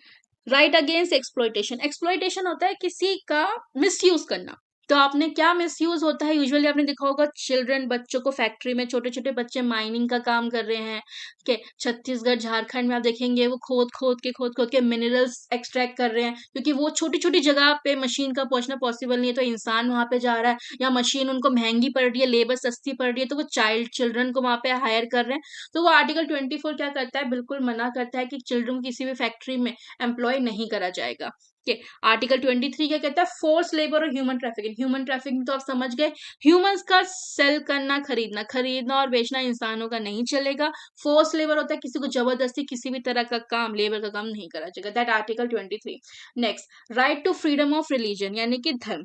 right against exploitation. Exploitation होता है किसी का मिसयूज करना। तो आपने क्या मिसयूज होता है? यूजुअली आपने देखा होगा चिल्ड्रन, बच्चों को फैक्ट्री में, छोटे छोटे बच्चे माइनिंग का काम कर रहे हैं, के छत्तीसगढ़ झारखंड में आप देखेंगे वो खोद खोद के मिनरल्स एक्सट्रैक्ट कर रहे हैं, क्योंकि वो छोटी छोटी जगह पे मशीन का पहुंचना पॉसिबल नहीं है, तो इंसान वहां पे जा रहा है, या मशीन उनको महंगी पड़ रही है, लेबर सस्ती पड़ रही है, तो वो चिल्ड्रन को वहां पे हायर कर रहे हैं। तो वो आर्टिकल 24 क्या करता है? बिल्कुल मना करता है कि चिल्ड्रन किसी भी फैक्ट्री में एम्प्लॉय नहीं करा जाएगा। आर्टिकल 23 क्या कहता है? फोर्स लेबर और ह्यूमन ट्रैफिकिंग। ह्यूमन ट्रैफिकिंग तो आप समझ गए, ह्यूमंस का सेल करना, खरीदना और बेचना इंसानों का नहीं चलेगा। फोर्स लेबर होता है किसी को जबरदस्ती किसी भी तरह का काम, लेबर का काम नहीं करा जाएगा। That article 23। Next, right to freedom of religion, यानी कि धर्म।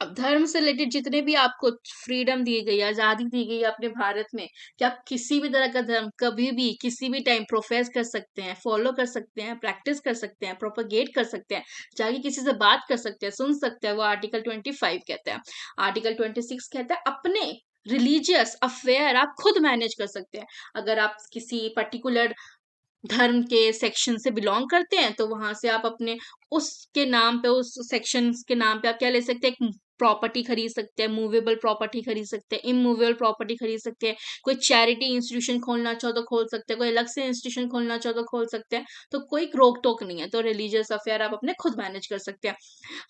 अब धर्म से रिलेटेड जितने भी आपको फ्रीडम दी गई, आजादी दी गई अपने भारत में, कि आप किसी भी तरह का धर्म कभी भी किसी भी टाइम प्रोफेस कर सकते हैं, फॉलो कर सकते हैं, प्रैक्टिस कर सकते हैं, प्रोपगेट कर सकते हैं, जाके किसी से बात कर सकते हैं, सुन सकते हैं, वो आर्टिकल 25 कहता है। आर्टिकल 26 कहता है अपने रिलीजियस अफेयर आप खुद मैनेज कर सकते हैं। अगर आप किसी पर्टिकुलर धर्म के सेक्शन से बिलोंग करते हैं तो वहां से आप अपने उसके नाम पे, उस सेक्शन के नाम पे आप क्या ले सकते हैं? एक प्रॉपर्टी खरीद सकते हैं, मूवेबल प्रॉपर्टी खरीद सकते हैं, इमूवेबल प्रॉपर्टी खरीद सकते हैं। कोई चैरिटी इंस्टीट्यूशन खोलना चाहो तो खोल सकते हैं, कोई अलग से इंस्टीट्यूशन खोलना चाहो तो खोल सकते हैं। तो कोई रोक टोक नहीं है। तो रिलीजियस अफेयर आप अपने खुद मैनेज कर सकते हैं।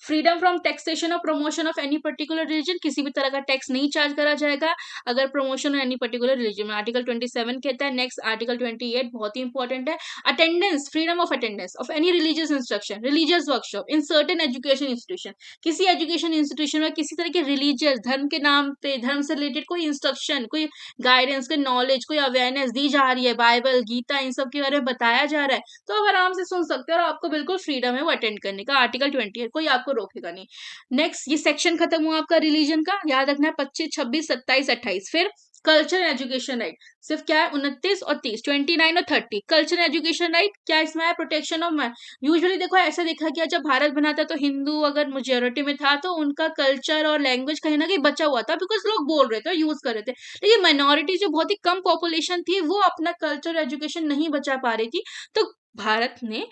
फ्रीडम फ्रॉम टैक्सेशन और promotion of any particular religion, किसी भी तरह का टैक्स नहीं चार्ज करा जाएगा अगर प्रमोशन एनी पर्टिकुलर रिलीजन में। आर्टिकल 27 कहता है। नेक्स्ट, आर्टिकल 28 बहुत ही इंपॉर्टेंट है। Attendance, freedom of attendance of any religious instruction, religious workshop in certain education institution, किसी एजुकेशन इंस्टीट्यूशन इंस्टीट्यूशन में किसी तरह के रिलीजियस धर्म के नाम पे, धर्म से रिलेटेड कोई इंस्ट्रक्शन, कोई गाइडेंस, कोई नॉलेज, कोई अवेयरनेस दी जा रही है, बाइबल, गीता, इन सब के बारे में बताया जा रहा है, तो आप आराम से सुन सकते हो और आपको बिल्कुल फ्रीडम है वो अटेंड करने का। आर्टिकल 20 है, कोई आपको रोकेगा नहीं। नेक्स्ट, ये सेक्शन खत्म हुआ आपका रिलीजन का, याद रखना है 25, 26, 27, 28। फिर कल्चर एजुकेशन राइट, सिर्फ क्या है 29 और 30, 29 और 30। कल्चर एजुकेशन राइट क्या इसमें है, प्रोटेक्शन ऑफ मैन। यूजुअली देखो ऐसा देखा गया, जब भारत बना था तो हिंदू अगर मेजोरिटी में था तो उनका कल्चर और लैंग्वेज कहीं ना कहीं बचा हुआ था, बिकॉज लोग बोल रहे थे, यूज कर रहे थे। लेकिन माइनॉरिटी जो बहुत ही कम पॉपुलेशन थी वो अपना कल्चर एजुकेशन नहीं बचा पा रही थी, तो भारत ने,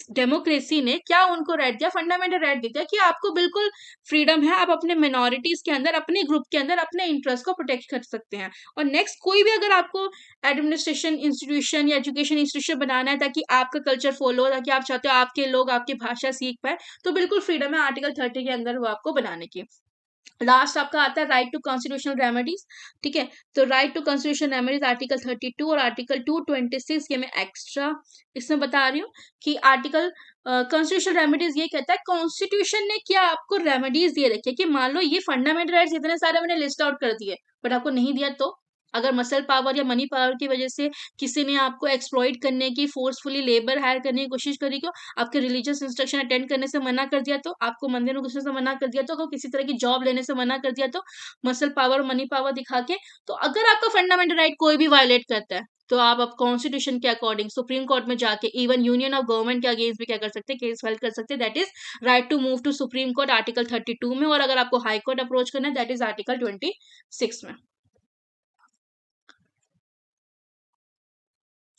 डेमोक्रेसी ने क्या उनको राइट दिया, फंडामेंटल राइट दिया कि आपको बिल्कुल फ्रीडम है, आप अपने मिनोरिटीज के अंदर, अपने ग्रुप के अंदर अपने इंटरेस्ट को प्रोटेक्ट कर सकते हैं। और नेक्स्ट, कोई भी अगर आपको एडमिनिस्ट्रेशन इंस्टीट्यूशन या एजुकेशन इंस्टीट्यूशन बनाना है ताकि आपका कल्चर फॉलो, ताकि आप चाहते हो आपके लोग आपकी भाषा सीख पाए, तो बिल्कुल फ्रीडम है आर्टिकल 30 के अंदर वो आपको बनाने की। लास्ट आपका आता है राइट टू कॉन्स्टिट्यूशनल रेमेडीज। ठीक है, तो right to constitutional remedies article 32 और आर्टिकल 226, ये मैं एक्स्ट्रा इसमें बता रही हूँ कि आर्टिकल कॉन्स्टिट्यूशनल रेमेडीज ये कहता है कॉन्स्टिट्यूशन ने क्या आपको रेमेडीज दिए रखे कि मान लो ये फंडामेंटल राइट्स इतने सारे मैंने लिस्ट आउट कर दिए बट आपको नहीं दिया, तो अगर मसल पावर या मनी पावर की वजह से किसी ने आपको एक्सप्लॉइट करने की, फोर्सफुली लेबर हायर करने की कोशिश करी, क्यों आपके रिलीजियस इंस्ट्रक्शन अटेंड करने से मना कर दिया, तो आपको मंदिर में घुसने से मना कर दिया, तो अगर किसी तरह की जॉब लेने से मना कर दिया, तो मसल पावर मनी पावर दिखा के, तो अगर आपका फंडामेंटल राइट कोई भी वायलेट करता है तो आप अब कॉन्स्टिट्यूशन के अकॉर्डिंग सुप्रीम कोर्ट में जाके इवन यूनियन ऑफ गवर्नमेंट के अगेंस्ट भी क्या कर सकते हैं, केस फाइल कर सकते हैं। That is right to move to supreme court article 32 में, और अगर आपको हाई कोर्ट अप्रोच करना है दैट इज आर्टिकल 26 में।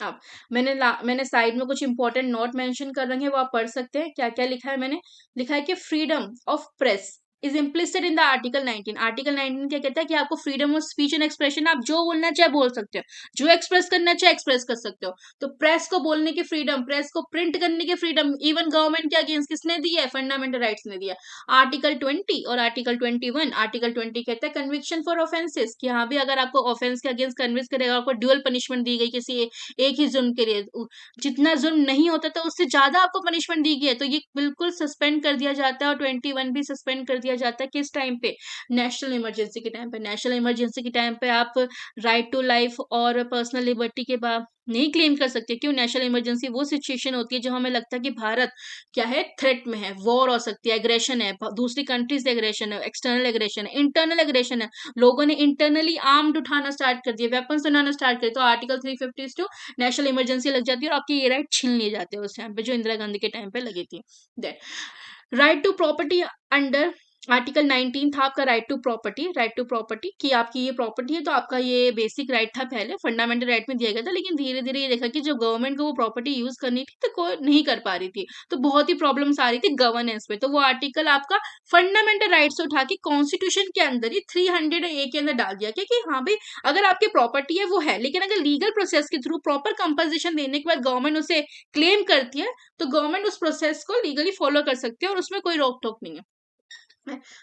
अब मैंने साइड में कुछ इंपॉर्टेंट नोट मेंशन कर रखे हैं, वो आप पढ़ सकते हैं। क्या क्या लिखा है मैंने, लिखा है कि freedom of press is implicit in the article 19। Article 19 क्या कहता है कि आपको freedom of speech and expression, आप जो बोलना चाहे बोल सकते हो, जो एक्सप्रेस करना चाहे एक्सप्रेस कर सकते हो। तो प्रेस को बोलने की फ्रीडम, प्रेस को प्रिंट करने की फ्रीडम, इवन गवर्नमेंट के अगेंस्ट किसने दी है, फंडामेंटल राइट्स ने दिया। आर्टिकल 20 और आर्टिकल 21। आर्टिकल 20 कहता है कन्विक्शन फॉर ऑफेंसेस, कि हाँ भी अगर आपको ऑफेंस के अगेंस्ट कन्विक्स करेगा, आपको ड्यूअल पनिशमेंट दी गई किसी एक ही जुर्म के लिए, जितना जुर्म नहीं होता था उससे ज्यादा आपको पनिशमेंट दी गई है, तो ये बिल्कुल सस्पेंड कर दिया जाता है। और 21 भी सस्पेंड कर दिया जाता है, किस टाइम पे, नेशनल इमरजेंसी के टाइम पे। नेशनल इमरजेंसी के टाइम पे आप राइट टू लाइफ और पर्सनल लिबर्टी के बाद नहीं क्लेम कर सकते। क्यों, नेशनल इमरजेंसी वो सिचुएशन होती है जब हमें लगता है कि भारत क्या है, थ्रेट में है, वॉर हो सकती है, एग्रेशन है, दूसरी कंट्री से एग्रेशन है, एक्सटर्नल एग्रेशन है, इंटरनल एग्रेशन है, लोगों ने इंटरनली आर्म्ड उठाना स्टार्ट कर दिया, वेपन्स उठाना स्टार्ट कर दिया, तो आर्टिकल 352 नेशनल इमरजेंसी लग जाती है और आपके ये राइट छीन लिए जाते हैं उस टाइम पे, जो इंदिरा गांधी के टाइम पे लगी थी। Then right to property under article 19 था आपका right to property. Right to property कि आपकी ये प्रॉपर्टी है, तो आपका ये बेसिक राइट था, पहले फंडामेंटल राइट में दिया गया था, लेकिन धीरे धीरे ये देखा कि जब गवर्नमेंट को वो प्रॉपर्टी यूज करनी थी तो कोई नहीं कर पा रही थी, तो बहुत ही प्रॉब्लम्स आ रही थी गवर्नेंस में, तो वो आर्टिकल आपका फंडामेंटल राइट से उठा के कॉन्स्टिट्यूशन के अंदर ही 300A के अंदर डाल दिया क्या कि हाँ भाई अगर आपकी प्रॉपर्टी है वो है, लेकिन अगर लीगल प्रोसेस के थ्रू प्रॉपर कंपनसेशन देने के बाद गवर्नमेंट उसे क्लेम करती है, तो गवर्नमेंट उस प्रोसेस को लीगली फॉलो कर सकती है और उसमें कोई रोक टोक नहीं है।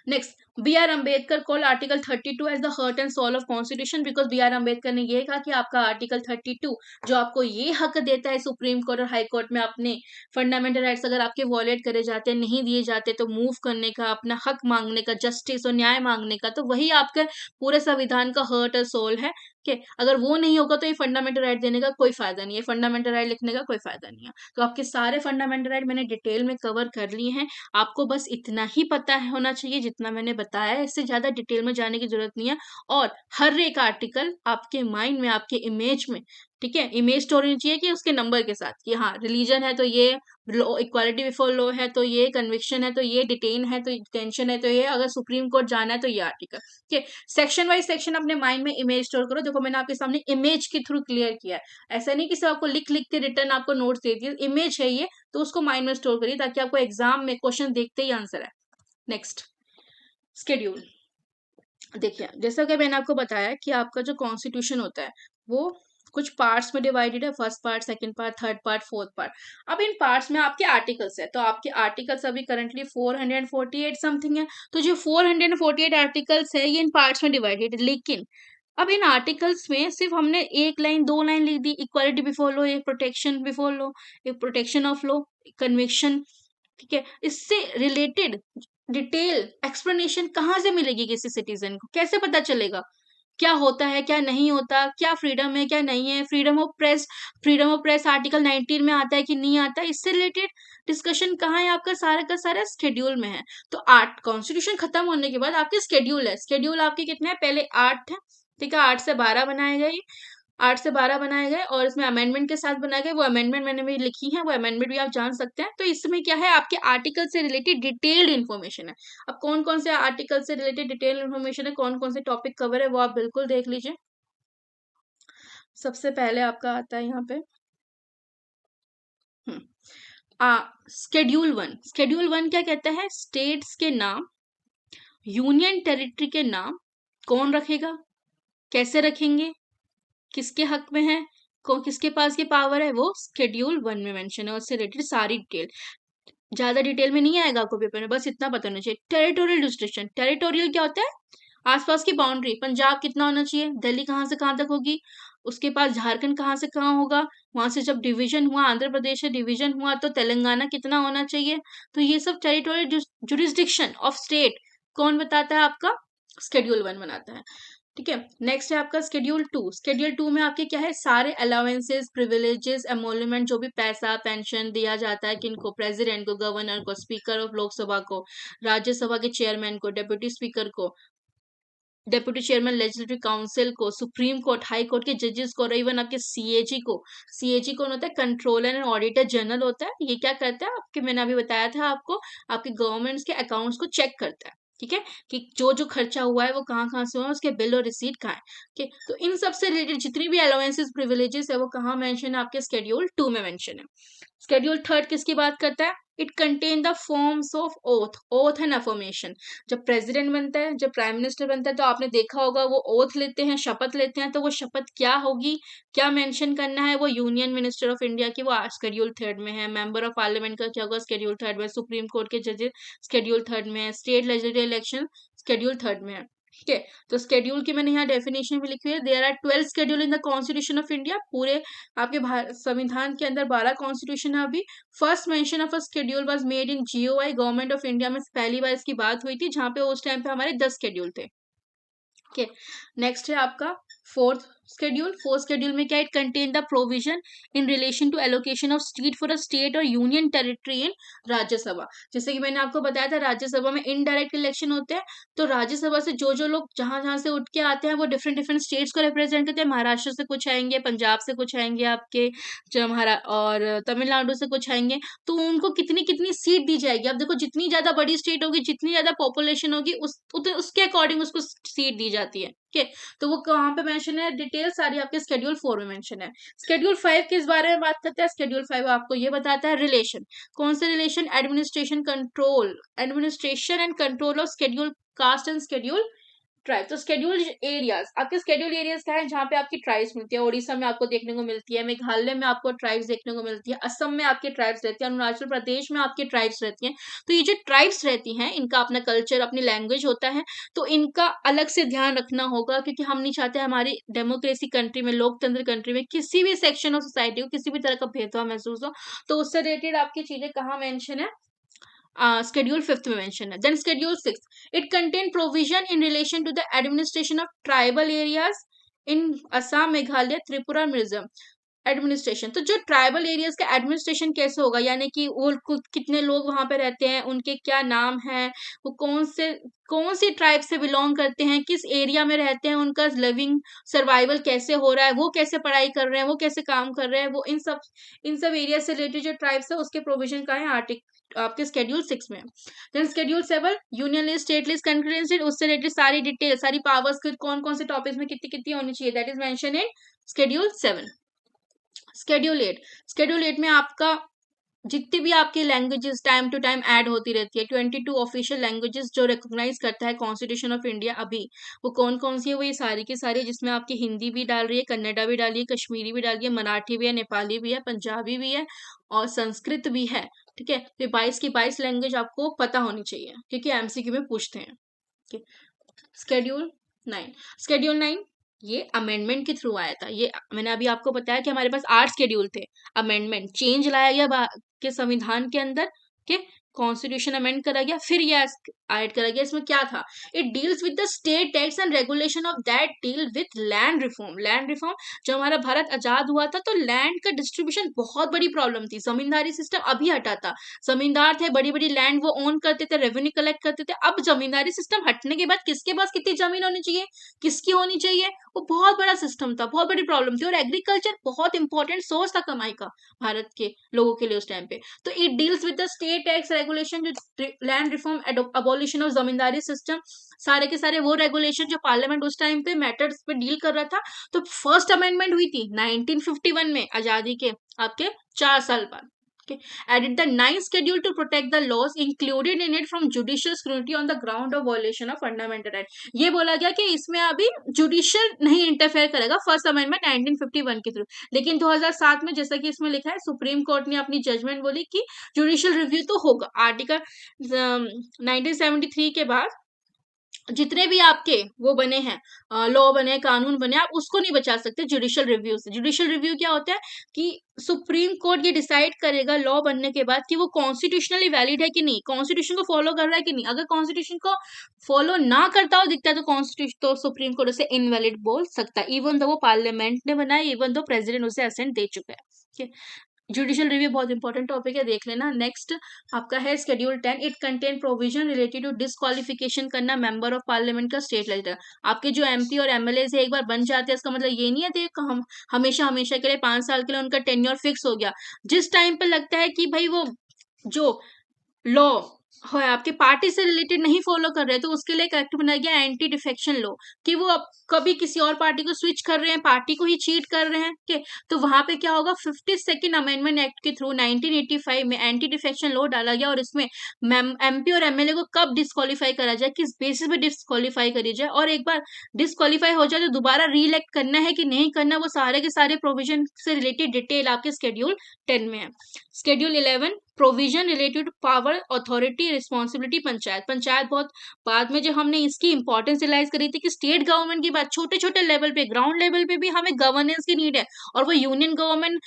Next, B R Ambedkar call article 32 as the heart and soul of constitution, because B R Ambedkar ने ये कहा कि आपका आर्टिकल 32 जो आपको ये हक देता है सुप्रीम कोर्ट और हाई कोर्ट में अपने फंडामेंटल राइट्स अगर आपके वॉलेट करे जाते हैं, नहीं दिए जाते, तो मूव करने का, अपना हक मांगने का, जस्टिस और न्याय मांगने का, तो वही आपका पूरे संविधान का हार्ट और सोल है। कि अगर वो नहीं होगा तो ये फंडामेंटल राइट देने का कोई फायदा नहीं है, फंडामेंटल राइट लिखने का कोई फायदा नहीं है। तो आपके सारे फंडामेंटल राइट मैंने डिटेल में कवर कर लिए हैं, आपको बस इतना ही पता है होना चाहिए जितना मैंने बताया है, इससे ज्यादा डिटेल में जाने की जरूरत नहीं है। और हर एक आर्टिकल आपके माइंड में, आपके इमेज में, ठीक है, इमेज स्टोर होनी चाहिए कि उसके नंबर के साथ, कि हाँ रिलीजन है तो ये, लॉ इक्वालिटी बिफोर लॉ है तो ये, कन्विक्शन है तो ये, डिटेन है तो डिटेंशन है तो ये, अगर सुप्रीम कोर्ट जाना है तो ये आर्टिकल। ठीक है, सेक्शन वाइज सेक्शन अपने माइंड में इमेज स्टोर करो। देखो मैंने आपके सामने इमेज के थ्रू क्लियर किया है, ऐसा नहीं कि सिर्फ आपको लिख लिख के रिटर्न आपको नोट्स दे दिए, इमेज है ये, तो उसको माइंड में स्टोर करिए ताकि आपको एग्जाम में क्वेश्चन देखते ही आंसर है। Next, schedule. देखिए जैसा कि मैंने आपको बताया कि आपका जो कॉन्स्टिट्यूशन होता है वो कुछ पार्ट्स में डिवाइडेड है, first part, second part, third part, fourth part. अब इन पार्ट्स में आपके आर्टिकल्स है, तो आपके आर्टिकल्स अभी करंटली 448 समथिंग है, तो जो 448 आर्टिकल्स है ये इन पार्ट्स में डिवाइडेड है। लेकिन अब इन आर्टिकल्स में सिर्फ हमने एक लाइन, दो लाइन लिख दी, इक्वालिटी बिफोर लॉ, एक प्रोटेक्शन बिफोर लॉ, एक प्रोटेक्शन ऑफ लॉ, कन्विक्शन, ठीक है, इससे रिलेटेड डिटेल एक्सप्लेनेशन कहाँ से मिलेगी किसी सिटीजन को? कैसे पता चलेगा क्या होता है, क्या नहीं होता, क्या फ्रीडम है, क्या नहीं है? फ्रीडम ऑफ प्रेस आर्टिकल 19 में आता है कि नहीं आता? इससे रिलेटेड डिस्कशन कहाँ है आपका? सारा का सारा स्केड्यूल में है। तो 8 कॉन्स्टिट्यूशन खत्म होने के बाद आपके स्केड्यूल है। स्केड्यूल आपके कितने हैं? पहले 8 है, ठीक है, 8 से 12 बनाए गए, 8 से 12 बनाए गए और इसमें अमेंडमेंट के साथ बनाए गए। वो अमेंडमेंट मैंने भी लिखी है, वो अमेंडमेंट भी आप जान सकते हैं। तो इसमें क्या है, आपके आर्टिकल से रिलेटेड डिटेल्ड इन्फॉर्मेशन है। अब कौन कौन से आर्टिकल से रिलेटेड डिटेल इन्फॉर्मेशन है, कौन कौन से टॉपिक कवर है, वो आप बिल्कुल देख लीजिए। सबसे पहले आपका आता है यहाँ पे स्केड्यूल 1 क्या कहता है? स्टेट्स के नाम, यूनियन टेरिटरी के नाम, कौन रखेगा, कैसे रखेंगे, किसके हक में है, किसके पास ये पावर है, वो स्केड्यूल 1 में मेंशन है। उससे रिलेटेड सारी डिटेल, ज्यादा डिटेल में नहीं आएगा आपको पेपर में, बस इतना पता होना चाहिए। टेरिटोरियल डिस्ट्रिक्शन, टेरिटोरियल क्या होता है? आसपास की बाउंड्री। पंजाब कितना होना चाहिए, दिल्ली कहाँ से कहाँ तक होगी, उसके पास झारखंड कहाँ से कहाँ होगा, वहां से जब डिवीजन हुआ, आंध्र प्रदेश से डिवीजन हुआ तो तेलंगाना कितना होना चाहिए। तो ये सब टेरिटोरियल जुरिस्डिक्शन ऑफ स्टेट कौन बताता है? आपका स्केड्यूल 1 बनाता है, ठीक है। नेक्स्ट है आपका स्केड्यूल 2। स्केड्यूल 2 में आपके क्या है? सारे अलाउंसेस, प्रिविलेजेस, एमोल्यूमेंट, जो भी पैसा पेंशन दिया जाता है किनको? प्रेसिडेंट को, गवर्नर को, स्पीकर ऑफ लोकसभा को, राज्यसभा के चेयरमैन को, डेप्यूटी स्पीकर को, डेप्यूटी चेयरमैन लेजिस्लेटिव काउंसिल को, सुप्रीम कोर्ट, हाई कोर्ट के जजेस को, और इवन आपके सीएजी को। सीएजी कौन होता है? कंट्रोलर एंड ऑडिटर जनरल होता है। ये क्या करता है आपके, मैंने अभी बताया था आपको, आपके गवर्नमेंट्स के अकाउंट्स को चेक करता है, ठीक है, कि जो जो खर्चा हुआ है वो कहाँ कहाँ से हुआ है, उसके बिल और रिसीट कहाँ है, ठीक है। तो इन सबसे रिलेटेड जितनी भी अलाउंसेस, प्रिविलेजेस है, वो कहाँ मेंशन है? आपके स्केड्यूल 2 में मेंशन है। स्केड्यूल 3 किसकी बात करता है? It contain the forms of oath and affirmation. जब प्रेसिडेंट बनता है, जब प्राइम मिनिस्टर बनता है, तो आपने देखा होगा वो ओथ लेते हैं, शपथ लेते हैं। तो वो शपथ क्या होगी, क्या मेंशन करना है? वो यूनियन मिनिस्टर ऑफ इंडिया की, वो स्केड्यूल 3 में है। मेंबर ऑफ पार्लियामेंट का क्या होगा? स्केड्यूल 3 में। सुप्रीम कोर्ट के जजेस स्केड्यूल 3 में है। स्टेट लेजिस्लेटिव इलेक्शन स्केड्यूल 3 में है, ठीक है। तो स्केड्यूल की मैंने यहाँ डेफिनेशन भी लिखी है। There are 12 schedule in the constitution of India. पूरे आपके संविधान के अंदर 12 कॉन्स्टिट्यूशन है अभी। First mention of a schedule was made in GOI, government of India में पहली बार इसकी बात हुई थी, जहां पे उस टाइम पे हमारे 10 शेड्यूल थे, ओके। नेक्स्ट है आपका फोर्थ शेड्यूल में क्या? It contain the provision in relation to allocation of seat for a state और यूनियन टेरिटरी इन राज्यसभा। जैसे कि मैंने आपको बताया था, राज्यसभा में इनडायरेक्ट इलेक्शन होते हैं। तो राज्यसभा से जो जो लोग जहां जहां से उठ के आते हैं, वो डिफरेंट डिफरेंट स्टेट्स को रिप्रेजेंट करते हैं। महाराष्ट्र से कुछ आएंगे, पंजाब से कुछ आएंगे, आपके जो और तमिलनाडु से कुछ आएंगे। तो उनको कितनी कितनी सीट दी जाएगी? अब देखो, जितनी ज्यादा बड़ी स्टेट होगी, जितनी ज्यादा पॉपुलेशन होगी, उसके अकॉर्डिंग उसको सीट दी जाती है, ठीक है। तो वो कहाँ पे मेंशन है? डिटेल सारी आपके स्केड्यूल 4 में मेंशन है। स्केड्यूल 5 किस बारे में बात करता है? स्केड्यूल 5 आपको ये बताता है रिलेशन। कौन से relation? Administration and control of schedule caste and schedule tribe. तो स्केड्यूल एरियाज, आपके स्केड्यूल एरियाज क्या है? जहाँ पे आपकी ट्राइब्स मिलती है। उड़ीसा में आपको देखने को मिलती है, मेघालय में आपको ट्राइब्स देखने को मिलती है, असम में आपके ट्राइब्स रहती है, अरुणाचल प्रदेश में आपके ट्राइब्स रहती हैं। तो ये जो ट्राइब्स रहती हैं, इनका अपना कल्चर, अपनी लैंग्वेज होता है। तो इनका अलग से ध्यान रखना होगा, क्योंकि हम नहीं चाहते हमारी डेमोक्रेसी कंट्री में, लोकतंत्र कंट्री में, किसी भी सेक्शन ऑफ सोसाइटी को किसी भी तरह का भेदभाव महसूस हो। तो उससे रिलेटेड आपकी चीजें कहाँ मेंशन है? Schedule 5 में mention है। Then Schedule 6, it contain provision in relation to the administration of tribal areas in Assam, Meghalaya, Tripura, Mizoram। Administration, तो जो ट्राइबल एरियाज का एडमिनिस्ट्रेशन कैसे होगा, यानी कि वो कितने लोग वहां पे रहते हैं, उनके क्या नाम है, वो कौन सी ट्राइब से बिलोंग करते हैं, किस एरिया में रहते हैं, उनका लिविंग सर्वाइवल कैसे हो रहा है, वो कैसे पढ़ाई कर रहे हैं, वो कैसे काम कर रहे हैं, वो इन सब एरिया से रिलेटेड जो ट्राइब्स है, उसके प्रोविजन का है आर्टिकल आपके स्केड्यूल 6 में। Then schedule 7, union list, state list, country list, उससे रिलेटेड सारी डिटेल, सारी पावर्स कौन कौन से टॉपिक्स में कितनी कितनी होनी चाहिए, that is mention in Schedule 7। Schedule 8 में आपका जितनी भी आपकी languages time to time add होती रहती है, 22 ऑफिशियल लैंग्वेजेस जो रिकॉग्नाइज करता है कॉन्स्टिट्यूशन ऑफ इंडिया अभी, वो कौन कौन सी है? वो ये सारी की सारी, जिसमें आपकी हिंदी भी डाल रही है, कन्नडा भी डाली है, कश्मीरी भी डाली है, मराठी भी है, नेपाली भी है, पंजाबी भी है, और संस्कृत भी है, ठीक है। तो 22 की 22 लैंग्वेज आपको पता होनी चाहिए, क्योंकि एमसीक्यू में पूछते हैं, ठीक है। स्केड्यूल 9 ये अमेंडमेंट के थ्रू आया था। ये मैंने अभी आपको बताया कि हमारे पास 8 स्केड्यूल थे, अमेंडमेंट चेंज लाया गया के संविधान के अंदर, ठीक, कॉन्स्टिट्यूशन अमेंड करा गया, फिर ये ऐड करा गया। इसमें क्या था, it deals with the state tax and regulation of that deal with land reform. Land reform, जब हमारा भारत आजाद हुआ था तो लैंड का डिस्ट्रीब्यूशन बहुत बड़ी प्रॉब्लम थी, जमींदारी सिस्टम अभी हटा था। जमींदार थे, बड़ी बड़ी लैंड वो ओन करते थे, रेवेन्यू कलेक्ट करते थे। अब जमींदारी सिस्टम हटने के बाद किसके पास कितनी जमीन होनी चाहिए, किसकी होनी चाहिए, वो बहुत बड़ा सिस्टम था, बहुत बड़ी प्रॉब्लम थी। और एग्रीकल्चर बहुत इंपॉर्टेंट सोर्स था कमाई का भारत के लोगों के लिए उस टाइम पे। तो it deals with the state tax regulation, जो land reform, abolition of zamindari system, सारे के सारे वो रेगुलेशन जो पार्लियामेंट उस टाइम पे मैटर्स पे डील कर रहा था। तो फर्स्ट अमेंडमेंट हुई थी 1951 में, आजादी के आपके 4 साल बाद। Added the ninth schedule to protect the laws included in it from judicial scrutiny on the ground of violation of fundamental right। ये बोला गया कि इसमें अभी जुडिशियल नहीं इंटरफेयर करेगा, फर्स्ट अमेंडमेंट 1951 के थ्रू। लेकिन 2007 में जैसा कि इसमें लिखा है, सुप्रीम कोर्ट ने अपनी जजमेंट बोली कि जुडिशियल रिव्यू तो होगा। आर्टिकल 1973 के बाद जितने भी आपके वो बने हैं, लॉ बने, कानून बने, आप उसको नहीं बचा सकते जुडिशियल रिव्यू से। जुडिशियल रिव्यू क्या होता है कि सुप्रीम कोर्ट ये डिसाइड करेगा लॉ बनने के बाद कि वो कॉन्स्टिट्यूशनली वैलिड है कि नहीं, कॉन्स्टिट्यूशन को फॉलो कर रहा है कि नहीं। अगर कॉन्स्टिट्यूशन को फॉलो ना करता हो दिखता है तो कॉन्स्टिट्यूशन, तो सुप्रीम कोर्ट उसे इनवैलिड बोल सकता है, इवन दो वो पार्लियामेंट ने बनाया, इवन दो प्रेसिडेंट उसे असेंट दे चुका है। ठीक है, जुडिशियल रिव्यू बहुत इंपॉर्टेंट टॉपिक है, देख लेना। नेक्स्ट आपका है schedule 10। It contain provision related to disqualification करना मेंबर ऑफ पार्लियामेंट का स्टेट लेजिस्लेटर। आपके जो एमपी और एमएलए से एक बार बन जाते हैं, इसका मतलब ये नहीं है कि हम हमेशा हमेशा के लिए 5 साल के लिए उनका टेन्योर फिक्स हो गया। जिस टाइम पे लगता है कि भाई वो जो लॉ है आपके पार्टी से रिलेटेड नहीं फॉलो कर रहे, तो उसके लिए एक एक्ट बनाया गया एंटी डिफेक्शन लॉ, कि वो अब कभी किसी और पार्टी को स्विच कर रहे हैं, पार्टी को ही चीट कर रहे हैं, ठीक, तो वहां पे क्या होगा, 52nd अमेंडमेंट एक्ट के थ्रू 1985 में एंटी डिफेक्शन लॉ डाला गया। और इसमें एमपी और एमएलए को कब डिस्क्वालीफाई करा जाए, किस बेसिस पे डिस्क्वालीफाई करी जाए, और एक बार डिस्क्वालीफाई हो जाए तो दोबारा री इलेक्ट करना है कि नहीं करना, वो सारे के सारे प्रोविजन से रिलेटेड डिटेल आपके शेड्यूल 10 में है। Schedule 11 provision related to power, authority, responsibility panchayat. Panchayat बहुत बाद में जो हमने इसकी इंपॉर्टेंस रियलाइज करी थी कि स्टेट गवर्नमेंट की बात छोटे छोटे लेवल पे, ग्राउंड लेवल पे भी हमें गवर्नेंस की नीड है, और वो यूनियन गवर्नमेंट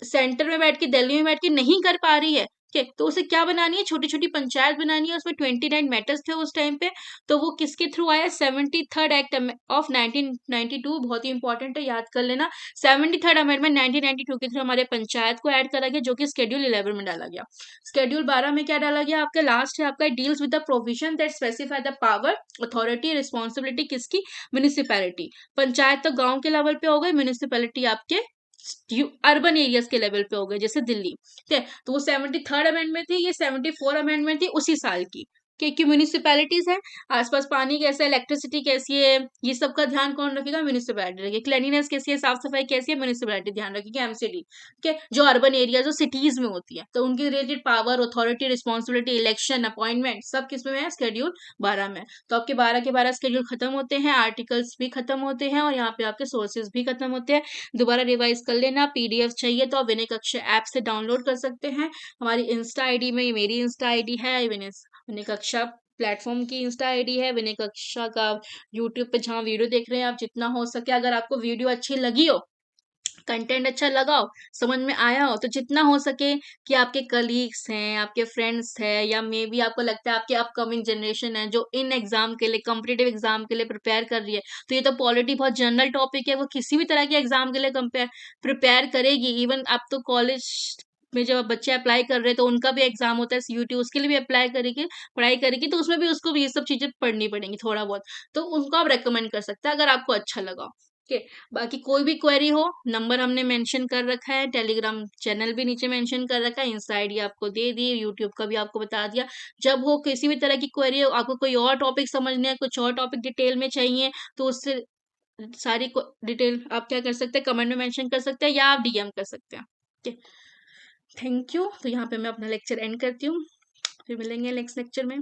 सेंटर में बैठ के, दिल्ली में बैठ के नहीं कर पा रही है। ठीक, तो उसे क्या बनानी है, छोटी छोटी पंचायत बनानी है। उसमें 29 मैटर्स थे उस टाइम पे। तो वो किसके थ्रू आया, 73rd एक्ट ऑफ 1992, बहुत ही इंपॉर्टेंट है, याद कर लेना। 73rd अमेंडमेंट 1992 के थ्रू हमारे पंचायत को ऐड करा गया, जो कि शेड्यूल 11 में डाला गया। शेड्यूल 12 में क्या डाला गया, आपका लास्ट है, आपका deals with the provision that specify the power, authority, responsibility किसकी, म्युनिसिपैलिटी। पंचायत तो गांव के लेवल पे हो गए, म्युनिसिपैलिटी आपके अर्बन एरियाज के लेवल पे हो गए, जैसे दिल्ली। ठीक है, तो वो 73rd अमेंडमेंट थी, ये 74 अमेंडमेंट थी उसी साल की। कि म्यूनिसिपैलिटीज है, आसपास पानी कैसा है, इलेक्ट्रिसिटी कैसी है, ये सब का ध्यान कौन रखेगा, म्यूनिसिपैलिटी रखेगी। क्लीनिनेस कैसी है, साफ सफाई कैसी है, म्यूनिसिपैलिटी ध्यान रखेगी, एमसीडी। ठीक है, जो अर्बन एरिया जो सिटीज में होती है, तो उनकी related power, authority, responsibility, election, appointment, सब किस में है, शेड्यूल 12 में। तो आपके 12 के 12 शेड्यूल खत्म होते हैं, आर्टिकल्स भी खत्म होते हैं, और यहाँ पे आपके सोर्सेज भी खत्म होते हैं। दोबारा रिवाइज कर लेना। पीडीएफ चाहिए तो आप विनय कक्षा ऐप से डाउनलोड कर सकते हैं। हमारी इंस्टा आईडी में, मेरी इंस्टा आईडी है विनय कक्षा प्लेटफॉर्म की इंस्टा आईडी है, विनय कक्षा का यूट्यूब पे जहाँ वीडियो देख रहे हैं आप, जितना हो सके अगर आपको वीडियो अच्छी लगी हो, कंटेंट अच्छा लगा हो, समझ में आया हो, तो जितना हो सके कि आपके कलीग्स हैं, आपके फ्रेंड्स हैं, या मे बी आपको लगता है आपके अपकमिंग जनरेशन है जो इन एग्जाम के लिए, कॉम्पिटेटिव एग्जाम के लिए प्रिपेयर कर रही है, तो ये तो पॉलिटी बहुत जनरल टॉपिक है, वो किसी भी तरह के एग्जाम के लिए प्रिपेयर करेगी। इवन आप तो कॉलेज में जब बच्चे अप्लाई कर रहे हैं तो उनका भी एग्जाम होता है सीयूटी, उसके लिए भी अप्लाई करेगी, पढ़ाई करेगी, तो उसमें भी उसको भी ये सब चीजें पढ़नी पड़ेंगी थोड़ा बहुत। तो उनको आप रेकमेंड कर सकते हैं अगर आपको अच्छा लगा। ओके, बाकी कोई भी क्वेरी हो, नंबर हमने मेंशन कर रखा है, टेलीग्राम चैनल भी नीचे मेंशन कर रखा है, इंस्टा आईडी आपको दे दी, यूट्यूब का भी आपको बता दिया। जब हो किसी भी तरह की क्वेरी हो, आपको कोई और टॉपिक समझना है, कुछ और टॉपिक डिटेल में चाहिए, तो उससे सारी डिटेल आप क्या कर सकते हैं, कमेंट में मेंशन कर सकते हैं, या आप डीएम कर सकते हैं। Okay, thank you. तो यहाँ पे मैं अपना लेक्चर एंड करती हूँ, फिर मिलेंगे नेक्स्ट लेक्चर में।